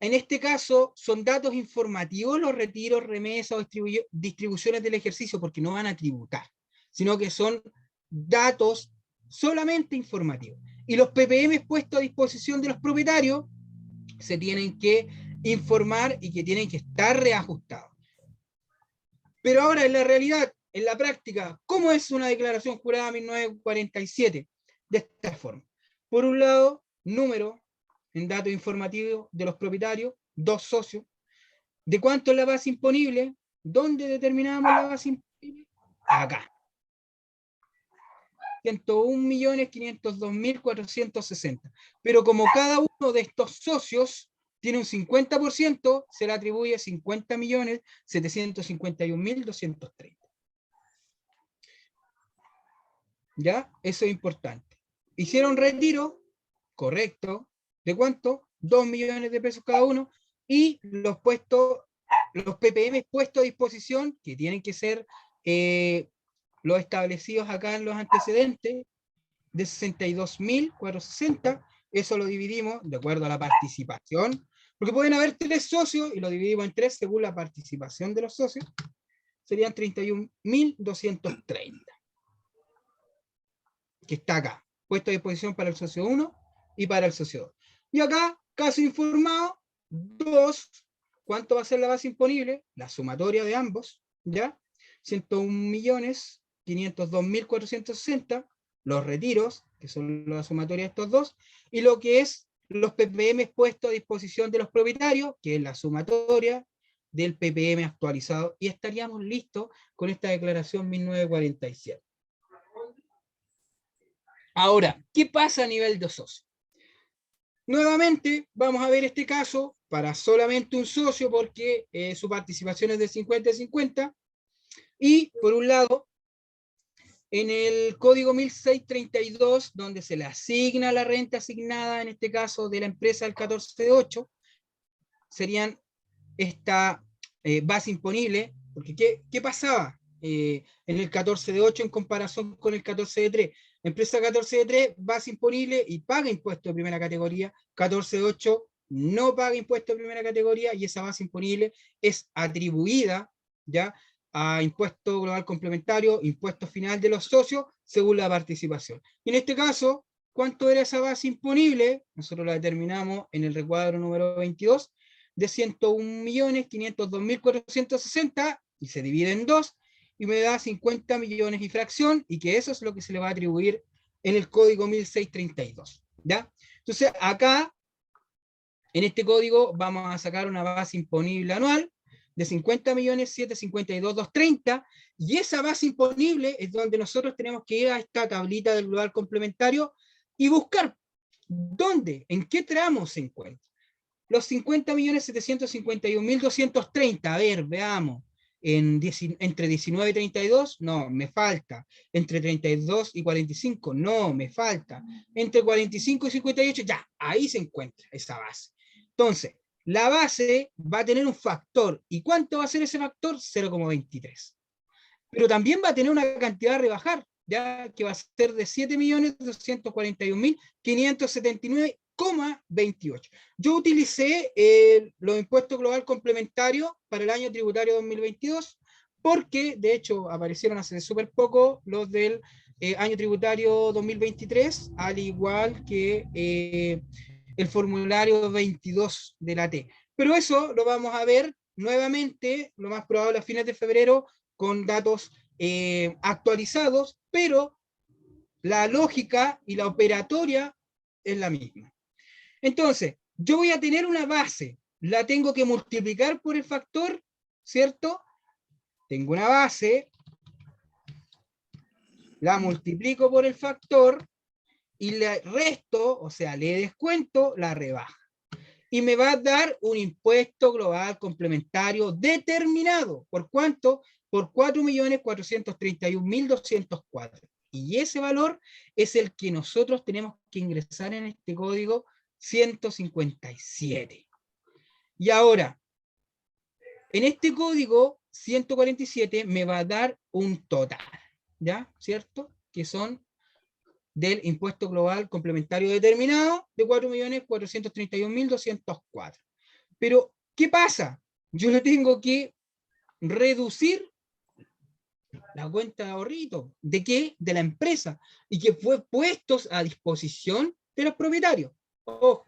En este caso, son datos informativos los retiros, remesas o distribuciones del ejercicio, porque no van a tributar, sino que son datos solamente informativos. Y los PPM puestos a disposición de los propietarios se tienen que informar y que tienen que estar reajustados. Pero ahora, en la realidad, en la práctica, ¿cómo es una declaración jurada 1947? De esta forma. Por un lado, número en datos informativos de los propietarios, 2 socios. ¿De cuánto es la base imponible? ¿Dónde determinamos la base imponible? Acá. 101.502.460. Pero como cada uno de estos socios tiene un 50%, se le atribuye 50.751.230. ¿Ya? Eso es importante. Hicieron retiro, correcto. ¿De cuánto? 2 millones de pesos cada uno. Y los PPM puestos a disposición, que tienen que ser los establecidos acá en los antecedentes, de 62.460, eso lo dividimos de acuerdo a la participación, porque pueden haber 3 socios y lo dividimos en 3 según la participación de los socios, serían 31.230, que está acá, puesto a disposición para el socio 1 y para el socio 2. Y acá, caso informado, 2, ¿cuánto va a ser la base imponible? La sumatoria de ambos, ¿ya? 101.502.460, los retiros, que son la sumatoria de estos dos, y lo que es los PPM puestos a disposición de los propietarios, que es la sumatoria del PPM actualizado, y estaríamos listos con esta declaración 1947. Ahora, ¿qué pasa a nivel de socio? Nuevamente, vamos a ver este caso para solamente un socio, porque su participación es de 50-50, y por un lado, en el código 1632, donde se le asigna la renta asignada, en este caso de la empresa del 14 de 8, serían esta base imponible, porque ¿qué pasaba en el 14 de 8 en comparación con el 14 de 3? Empresa 14 de 3, base imponible y paga impuesto de primera categoría, 14 de 8 no paga impuesto de primera categoría, y esa base imponible es atribuida, ¿ya?, a impuesto global complementario, impuesto final de los socios, según la participación. Y en este caso, ¿cuánto era esa base imponible? Nosotros la determinamos en el recuadro número 22, de 101.502.460, y se divide en 2, y me da 50 millones y fracción, y que eso es lo que se le va a atribuir en el código 1632. ¿Ya? Entonces, acá En este código vamos a sacar una base imponible anual de 50.752.230, y esa base imponible es donde nosotros tenemos que ir a esta tablita del global complementario y buscar dónde, en qué tramo se encuentra. Los 50.751.230, a ver, veamos, entre 19 y 32, no, me falta. Entre 32 y 45, no, me falta. Entre 45 y 58, ya, ahí se encuentra esa base. Entonces, la base va a tener un factor. ¿Y cuánto va a ser ese factor? 0,23. Pero también va a tener una cantidad a rebajar, ya que va a ser de 7.241.579,28. Yo utilicé los impuestos global complementarios para el año tributario 2022, porque de hecho aparecieron hace súper poco los del año tributario 2023, al igual que el formulario 22 de la T. Pero eso lo vamos a ver nuevamente, lo más probable a fines de febrero, con datos actualizados, pero la lógica y la operatoria es la misma. Entonces, yo voy a tener una base, la tengo que multiplicar por el factor, ¿cierto? Tengo una base, la multiplico por el factor y le resto, o sea, le descuento la rebaja. Y me va a dar un impuesto global complementario determinado. ¿Por cuánto? Por 4.431.204. Y ese valor es el que nosotros tenemos que ingresar en este código 157. Y ahora, en este código 147 me va a dar un total, ¿ya? ¿Cierto? Que son del impuesto global complementario determinado de 4.431.204. Pero, ¿qué pasa? Yo le tengo que reducir la cuenta de ahorrito. ¿De qué? De la empresa. Y que fue puestos a disposición de los propietarios. Ojo,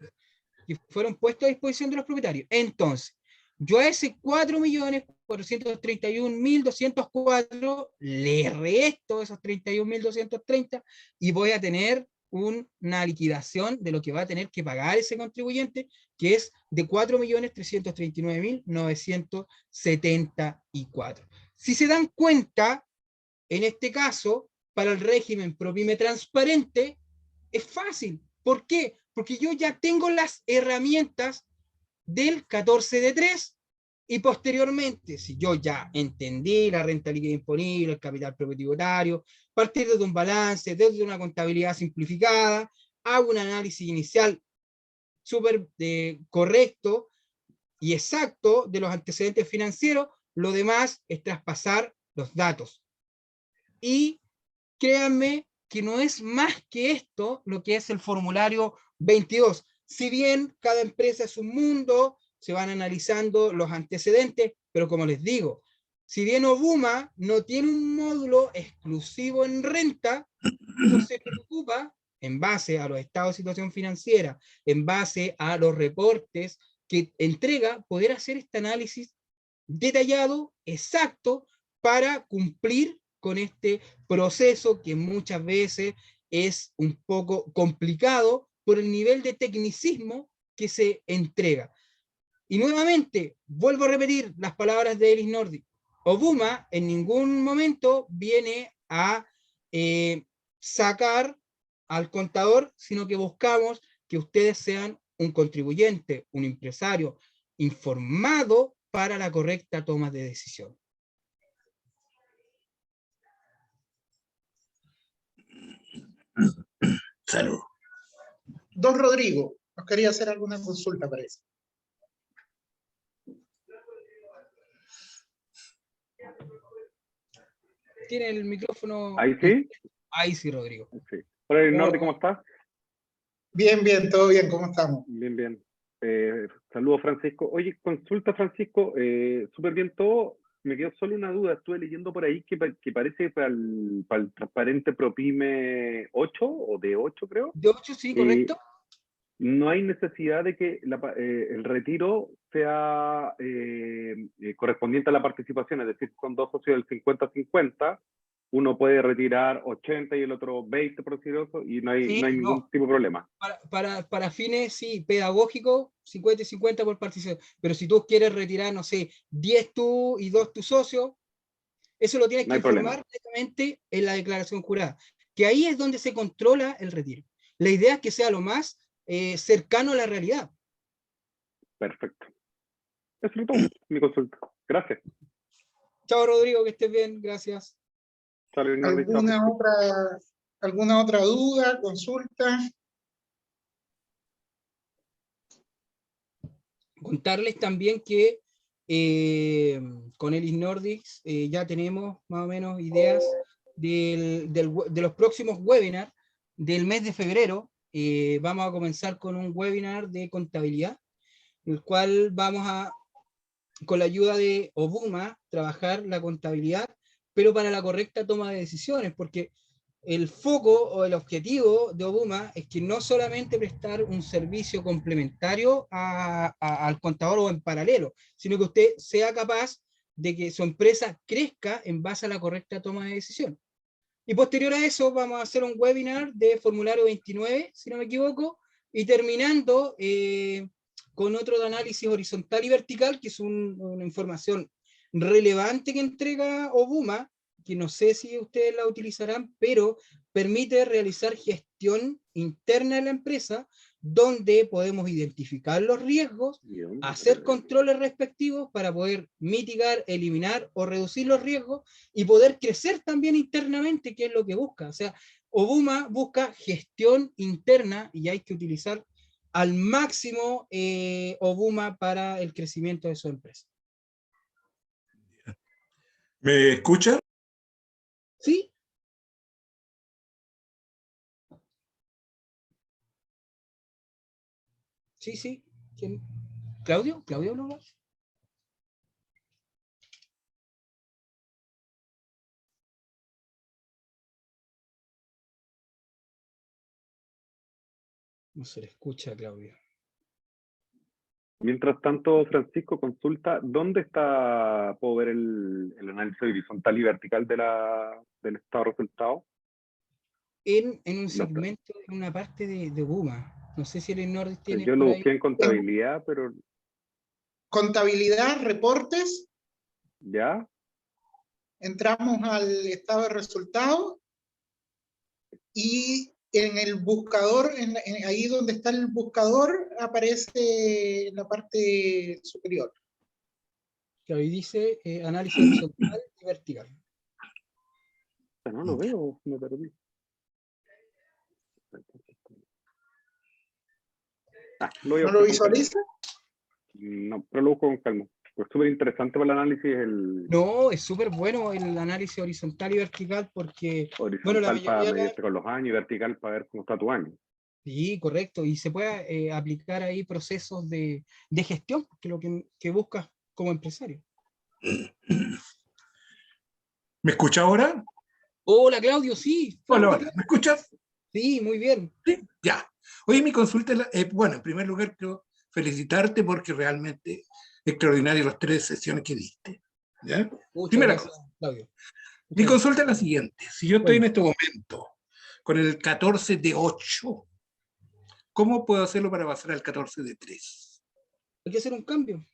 que fueron puestos a disposición de los propietarios. Entonces, yo a ese 4.431.204 le resto esos 31.230 y voy a tener una liquidación de lo que va a tener que pagar ese contribuyente, que es de 4.339.974. Si se dan cuenta, en este caso, para el régimen ProPyme transparente, es fácil. ¿Por qué? Porque yo ya tengo las herramientas del 14 de 3 y posteriormente, si yo ya entendí la renta líquida imponible, el capital propio tributario, partir desde un balance, desde una contabilidad simplificada, hago un análisis inicial súper correcto y exacto de los antecedentes financieros, lo demás es traspasar los datos. Y créanme que no es más que esto lo que es el formulario 22. Si bien cada empresa es un mundo, se van analizando los antecedentes, pero como les digo, si bien Obuma no tiene un módulo exclusivo en renta, eso se preocupa en base a los estados de situación financiera, en base a los reportes que entrega, poder hacer este análisis detallado, exacto, para cumplir con este proceso que muchas veces es un poco complicado por el nivel de tecnicismo que se entrega. Y nuevamente, vuelvo a repetir las palabras de Elis Nordi. Obuma en ningún momento viene a sacar al contador, sino que buscamos que ustedes sean un contribuyente, un empresario informado para la correcta toma de decisión. Salud. Don Rodrigo, nos quería hacer alguna consulta, parece. ¿Tiene el micrófono? ¿Ahí sí? Ahí sí, Rodrigo. Sí. Hola, Nordi, ¿cómo estás? Bien, bien, todo bien, ¿cómo estamos? Bien, bien. Saludos, Francisco. Oye, consulta, Francisco, súper bien todo. Me quedó solo una duda. Estuve leyendo por ahí que parece que para el transparente ProPyme 8 o de 8, creo. De 8, sí, correcto. No hay necesidad de que el retiro sea correspondiente a la participación, es decir, son dos socios del 50-50, uno puede retirar 80 y el otro 20 por decir eso, y no hay, Sí, no hay ningún tipo de problema. Para fines, sí, pedagógicos, 50 y 50 por participación. Pero si tú quieres retirar, no sé, 10 tú y 2 tu socio, eso lo tienes No que hay problema. informar directamente en la declaración jurada. Que ahí es donde se controla el retiro. La idea es que sea lo más cercano a la realidad. Perfecto. Eso es todo, mi consulta. Gracias. Chao, Rodrigo, que estés bien. Gracias. Chao, Leonardo, chao. ¿Alguna otra duda, consulta? Contarles también que con Elis Nordics ya tenemos más o menos ideas de los próximos webinars del mes de febrero. Vamos a comenzar con un webinar de contabilidad, el cual vamos a, con la ayuda de Obuma, trabajar la contabilidad, pero para la correcta toma de decisiones, porque el foco o el objetivo de Obuma es que no solamente prestar un servicio complementario al contador o en paralelo, sino que usted sea capaz de que su empresa crezca en base a la correcta toma de decisión. Y posterior a eso vamos a hacer un webinar de formulario 29, si no me equivoco, y terminando con otro de análisis horizontal y vertical, que es una información relevante que entrega Obuma, que no sé si ustedes la utilizarán, pero permite realizar gestión interna de la empresa, donde podemos identificar los riesgos, hacer controles respectivos para poder mitigar, eliminar o reducir los riesgos y poder crecer también internamente, que es lo que busca. O sea, Obuma busca gestión interna y hay que utilizar al máximo Obuma para el crecimiento de su empresa. ¿Me escuchan? ¿Sí? Sí, sí. ¿Quién? ¿Claudio? ¿Claudio no? No se le escucha a Claudio. Mientras tanto, Francisco, consulta, ¿dónde está, puedo ver el análisis horizontal y vertical del estado de resultado? En un segmento, en una parte de Obuma. No sé si el Nordic tiene Yo por lo ahí. busqué en contabilidad, pero Contabilidad, reportes, ya. entramos al estado de resultados y en el buscador, ahí donde está el buscador, aparece en la parte superior. Que hoy dice análisis horizontal y vertical. No lo veo, me perdí. Lo voy a ¿No lo buscar con calma. visualiza? No, pero lo busco con calma. Pues súper interesante para el análisis No, es súper bueno el análisis horizontal y vertical porque, bueno, la horizontal para mayoría de medirte con los años y vertical para ver cómo está tu año. sí, correcto, y se puede aplicar ahí procesos de gestión, que es lo que buscas como empresario. ¿Me escucha ahora? Hola, Claudio, sí. Hola, Fuerte, hola. ¿Me escuchas? sí, muy bien. Sí, ya. Oye, mi consulta, bueno, en primer lugar quiero felicitarte porque realmente extraordinario las 3 sesiones que diste. ¿Ya? Muchas Primera gracias, cosa. Claudio. Mi Muchas gracias. consulta es la siguiente. Si yo estoy en este momento con el 14 de 8, ¿cómo puedo hacerlo para pasar al 14 de 3? Hay que hacer un cambio.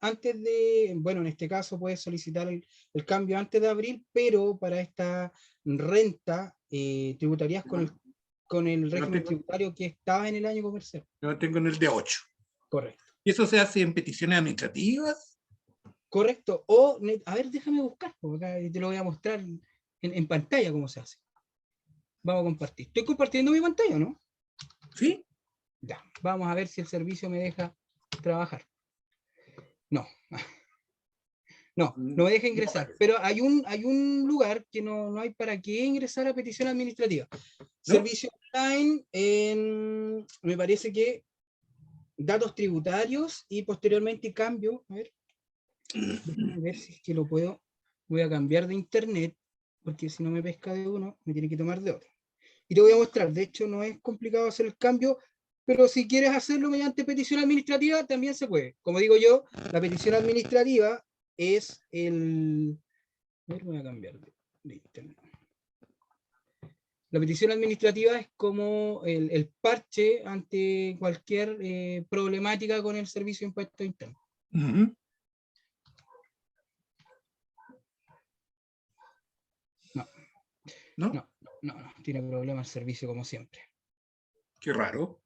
Antes de, bueno, en este caso puedes solicitar el cambio antes de abril, pero para esta renta tributarías con el régimen tributario que estaba en el año comercial. Yo tengo en el de 8. Correcto. ¿Y eso se hace en peticiones administrativas? Correcto. O, a ver, déjame buscar, porque acá te lo voy a mostrar en pantalla cómo se hace. Vamos a compartir. Estoy compartiendo mi pantalla, ¿no? ¿Sí? Ya. Vamos a ver si el servicio me deja trabajar. No. No me deja ingresar. Pero hay un lugar que no hay para qué ingresar a petición administrativa. ¿No? Servicio online, me parece que datos tributarios y posteriormente cambio. A ver. Déjame ver si es que lo puedo. Voy a cambiar de internet, porque si no me pesca de uno, me tiene que tomar de otro. Y te voy a mostrar. De hecho, no es complicado hacer el cambio, pero si quieres hacerlo mediante petición administrativa, también se puede. Como digo yo, la petición administrativa es el... A ver, voy a cambiar de internet. La petición administrativa es como el parche ante cualquier problemática con el servicio de impuestos internos. Ujú. ¿No? No, tiene problema el servicio como siempre. Qué raro.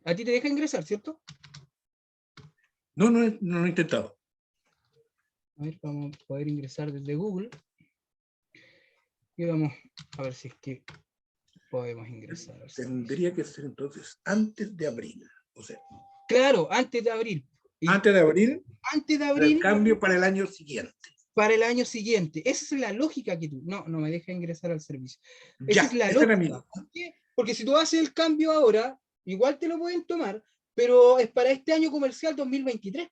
¿A ti te deja ingresar, cierto? No lo he intentado. A ver, vamos a poder ingresar desde Google. Y vamos a ver si es que podemos ingresar. Al servicio. Tendría que ser entonces antes de abril. O sea, Claro, antes de abril. Y antes de abril, antes de el abril cambio para el año siguiente. para el año siguiente. Esa es la lógica que tú. No me deja ingresar al servicio. Ya, Esa es la esa era mi lógica. duda. ¿Por qué? Porque si tú haces el cambio ahora, igual te lo pueden tomar, pero es para este año comercial 2023.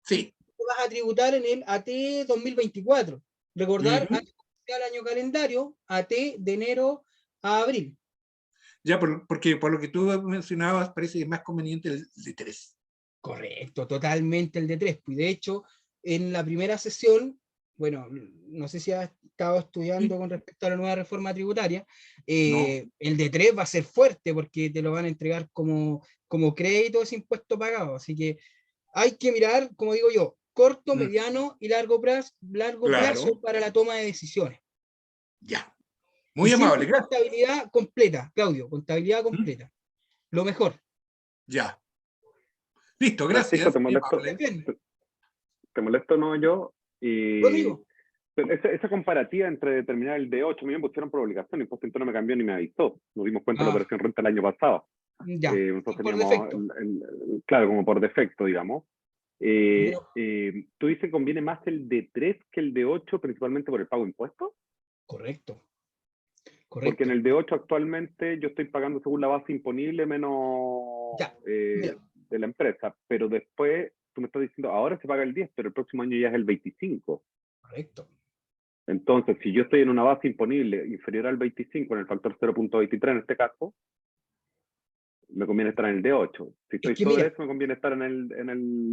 Sí. Tú vas a tributar en el AT 2024. Recordar, Ujú. año comercial, año calendario, AT de enero a abril. Ya, porque por lo que tú mencionabas, parece que es más conveniente el de 3. Correcto, totalmente el de 3. Y de hecho, en la primera sesión, bueno, no sé si has estado estudiando con respecto a la nueva reforma tributaria, el de 3 va a ser fuerte porque te lo van a entregar como crédito ese impuesto pagado. Así que hay que mirar, como digo yo, corto, mediano y largo plazo Claro. para la toma de decisiones. Ya. Y Muy siempre amable, gracias. contabilidad completa, Claudio, contabilidad completa. Lo mejor. Ya. Listo, Francisco, gracias. te Muy molesto, amable. Bien, te molesto no yo. Y Rodrigo. pero esa comparativa entre determinar el D8, a mí me pusieron por obligación, el impuesto interno me cambió ni me avisó. Nos dimos cuenta de la Ah, operación renta el año pasado. ya, Nosotros por teníamos, defecto. claro, como por defecto, digamos. Pero, ¿Tú dices que conviene más el D3 que el D8, principalmente por el pago de impuestos? correcto, Porque en correcto. el D8 actualmente yo estoy pagando según la base imponible menos Ya, mira, de la empresa, pero después tú me estás diciendo, ahora se paga el 10, pero el próximo año ya es el 25. correcto. Entonces, si yo estoy en una base imponible inferior al 25, en el factor 0.23 en este caso, me conviene estar en el D8. Si Es estoy que sobre mira, eso, me conviene estar en el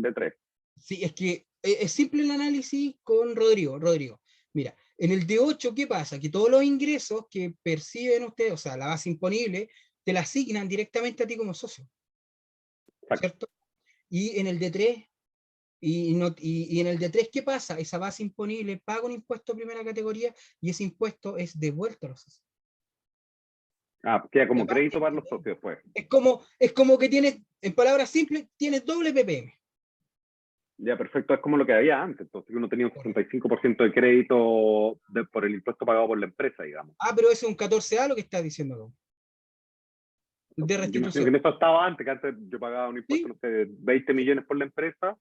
D3. sí, es que es simple el análisis con Rodrigo. Rodrigo, mira, en el D8, ¿qué pasa? Que todos los ingresos que perciben ustedes, o sea, la base imponible, te la asignan directamente a ti como socio, Exacto. ¿cierto? Y en el D3, y en el D3, ¿qué pasa? Esa base imponible paga un impuesto de primera categoría y ese impuesto es devuelto a los socios. Queda Y como aparte, crédito para los socios, pues. es como que tienes, en palabras simples, tienes doble PPM. Ya, perfecto, es como lo que había antes. Entonces uno tenía un 65% de crédito por el impuesto pagado por la empresa, digamos. Ah, pero ese es un 14A lo que estás diciendo tú. De Yo imagino que restitución. en eso estaba antes, que antes yo pagaba un impuesto, ¿Sí? no sé, de 20 millones por la empresa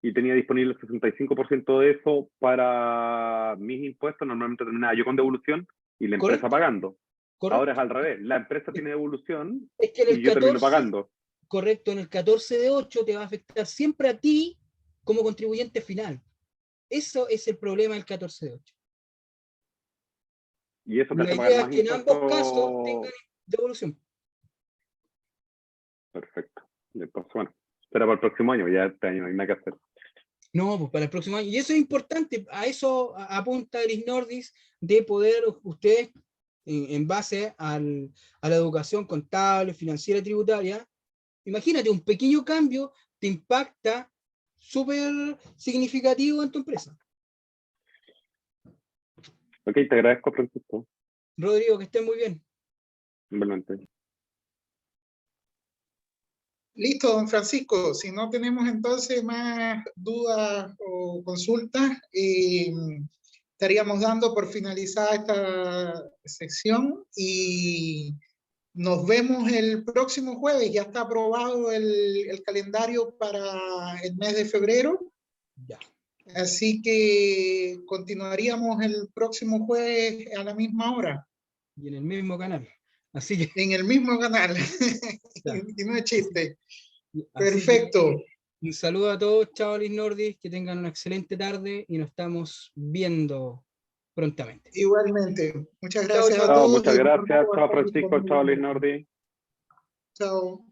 y tenía disponible el 65% de eso para mis impuestos. Normalmente terminaba yo con devolución y la empresa ¿Correcto? pagando. Ahora es ¿Correcto? al revés, la empresa tiene devolución Es que en el y yo termino 14, pagando. correcto, en el 14 de 8 te va a afectar siempre a ti como contribuyente final. Eso es el problema del 14 de 8. Y eso te La hace pagar idea es más que en ambos casos tengan impuestos. devolución. Perfecto. Entonces, bueno, espera para el próximo año, ya este año no hay nada que hacer. No, pues para el próximo año. Y eso es importante. A eso apunta Eris Nordis, de poder ustedes, en base a la educación contable, financiera y tributaria, imagínate, un pequeño cambio te impacta súper significativo en tu empresa. Ok, te agradezco, Francisco. Rodrigo, que estés muy bien. Igualmente. Listo, don Francisco. Si no tenemos entonces más dudas o consultas, estaríamos dando por finalizada esta sección y nos vemos el próximo jueves. Ya está aprobado el calendario para el mes de febrero. Ya. Así que continuaríamos el próximo jueves a la misma hora. Y en el mismo canal. Así que, En el mismo canal. ya. Y no es chiste. Así que Perfecto. un saludo a todos, chavales Nordis, que tengan una excelente tarde y nos estamos viendo prontamente. Igualmente. Muchas Chao, gracias a chao. Chao, todos muchas y gracias. recordamos Chao, estar Francisco. Chao, Luis disponibles. Nordi. Chao.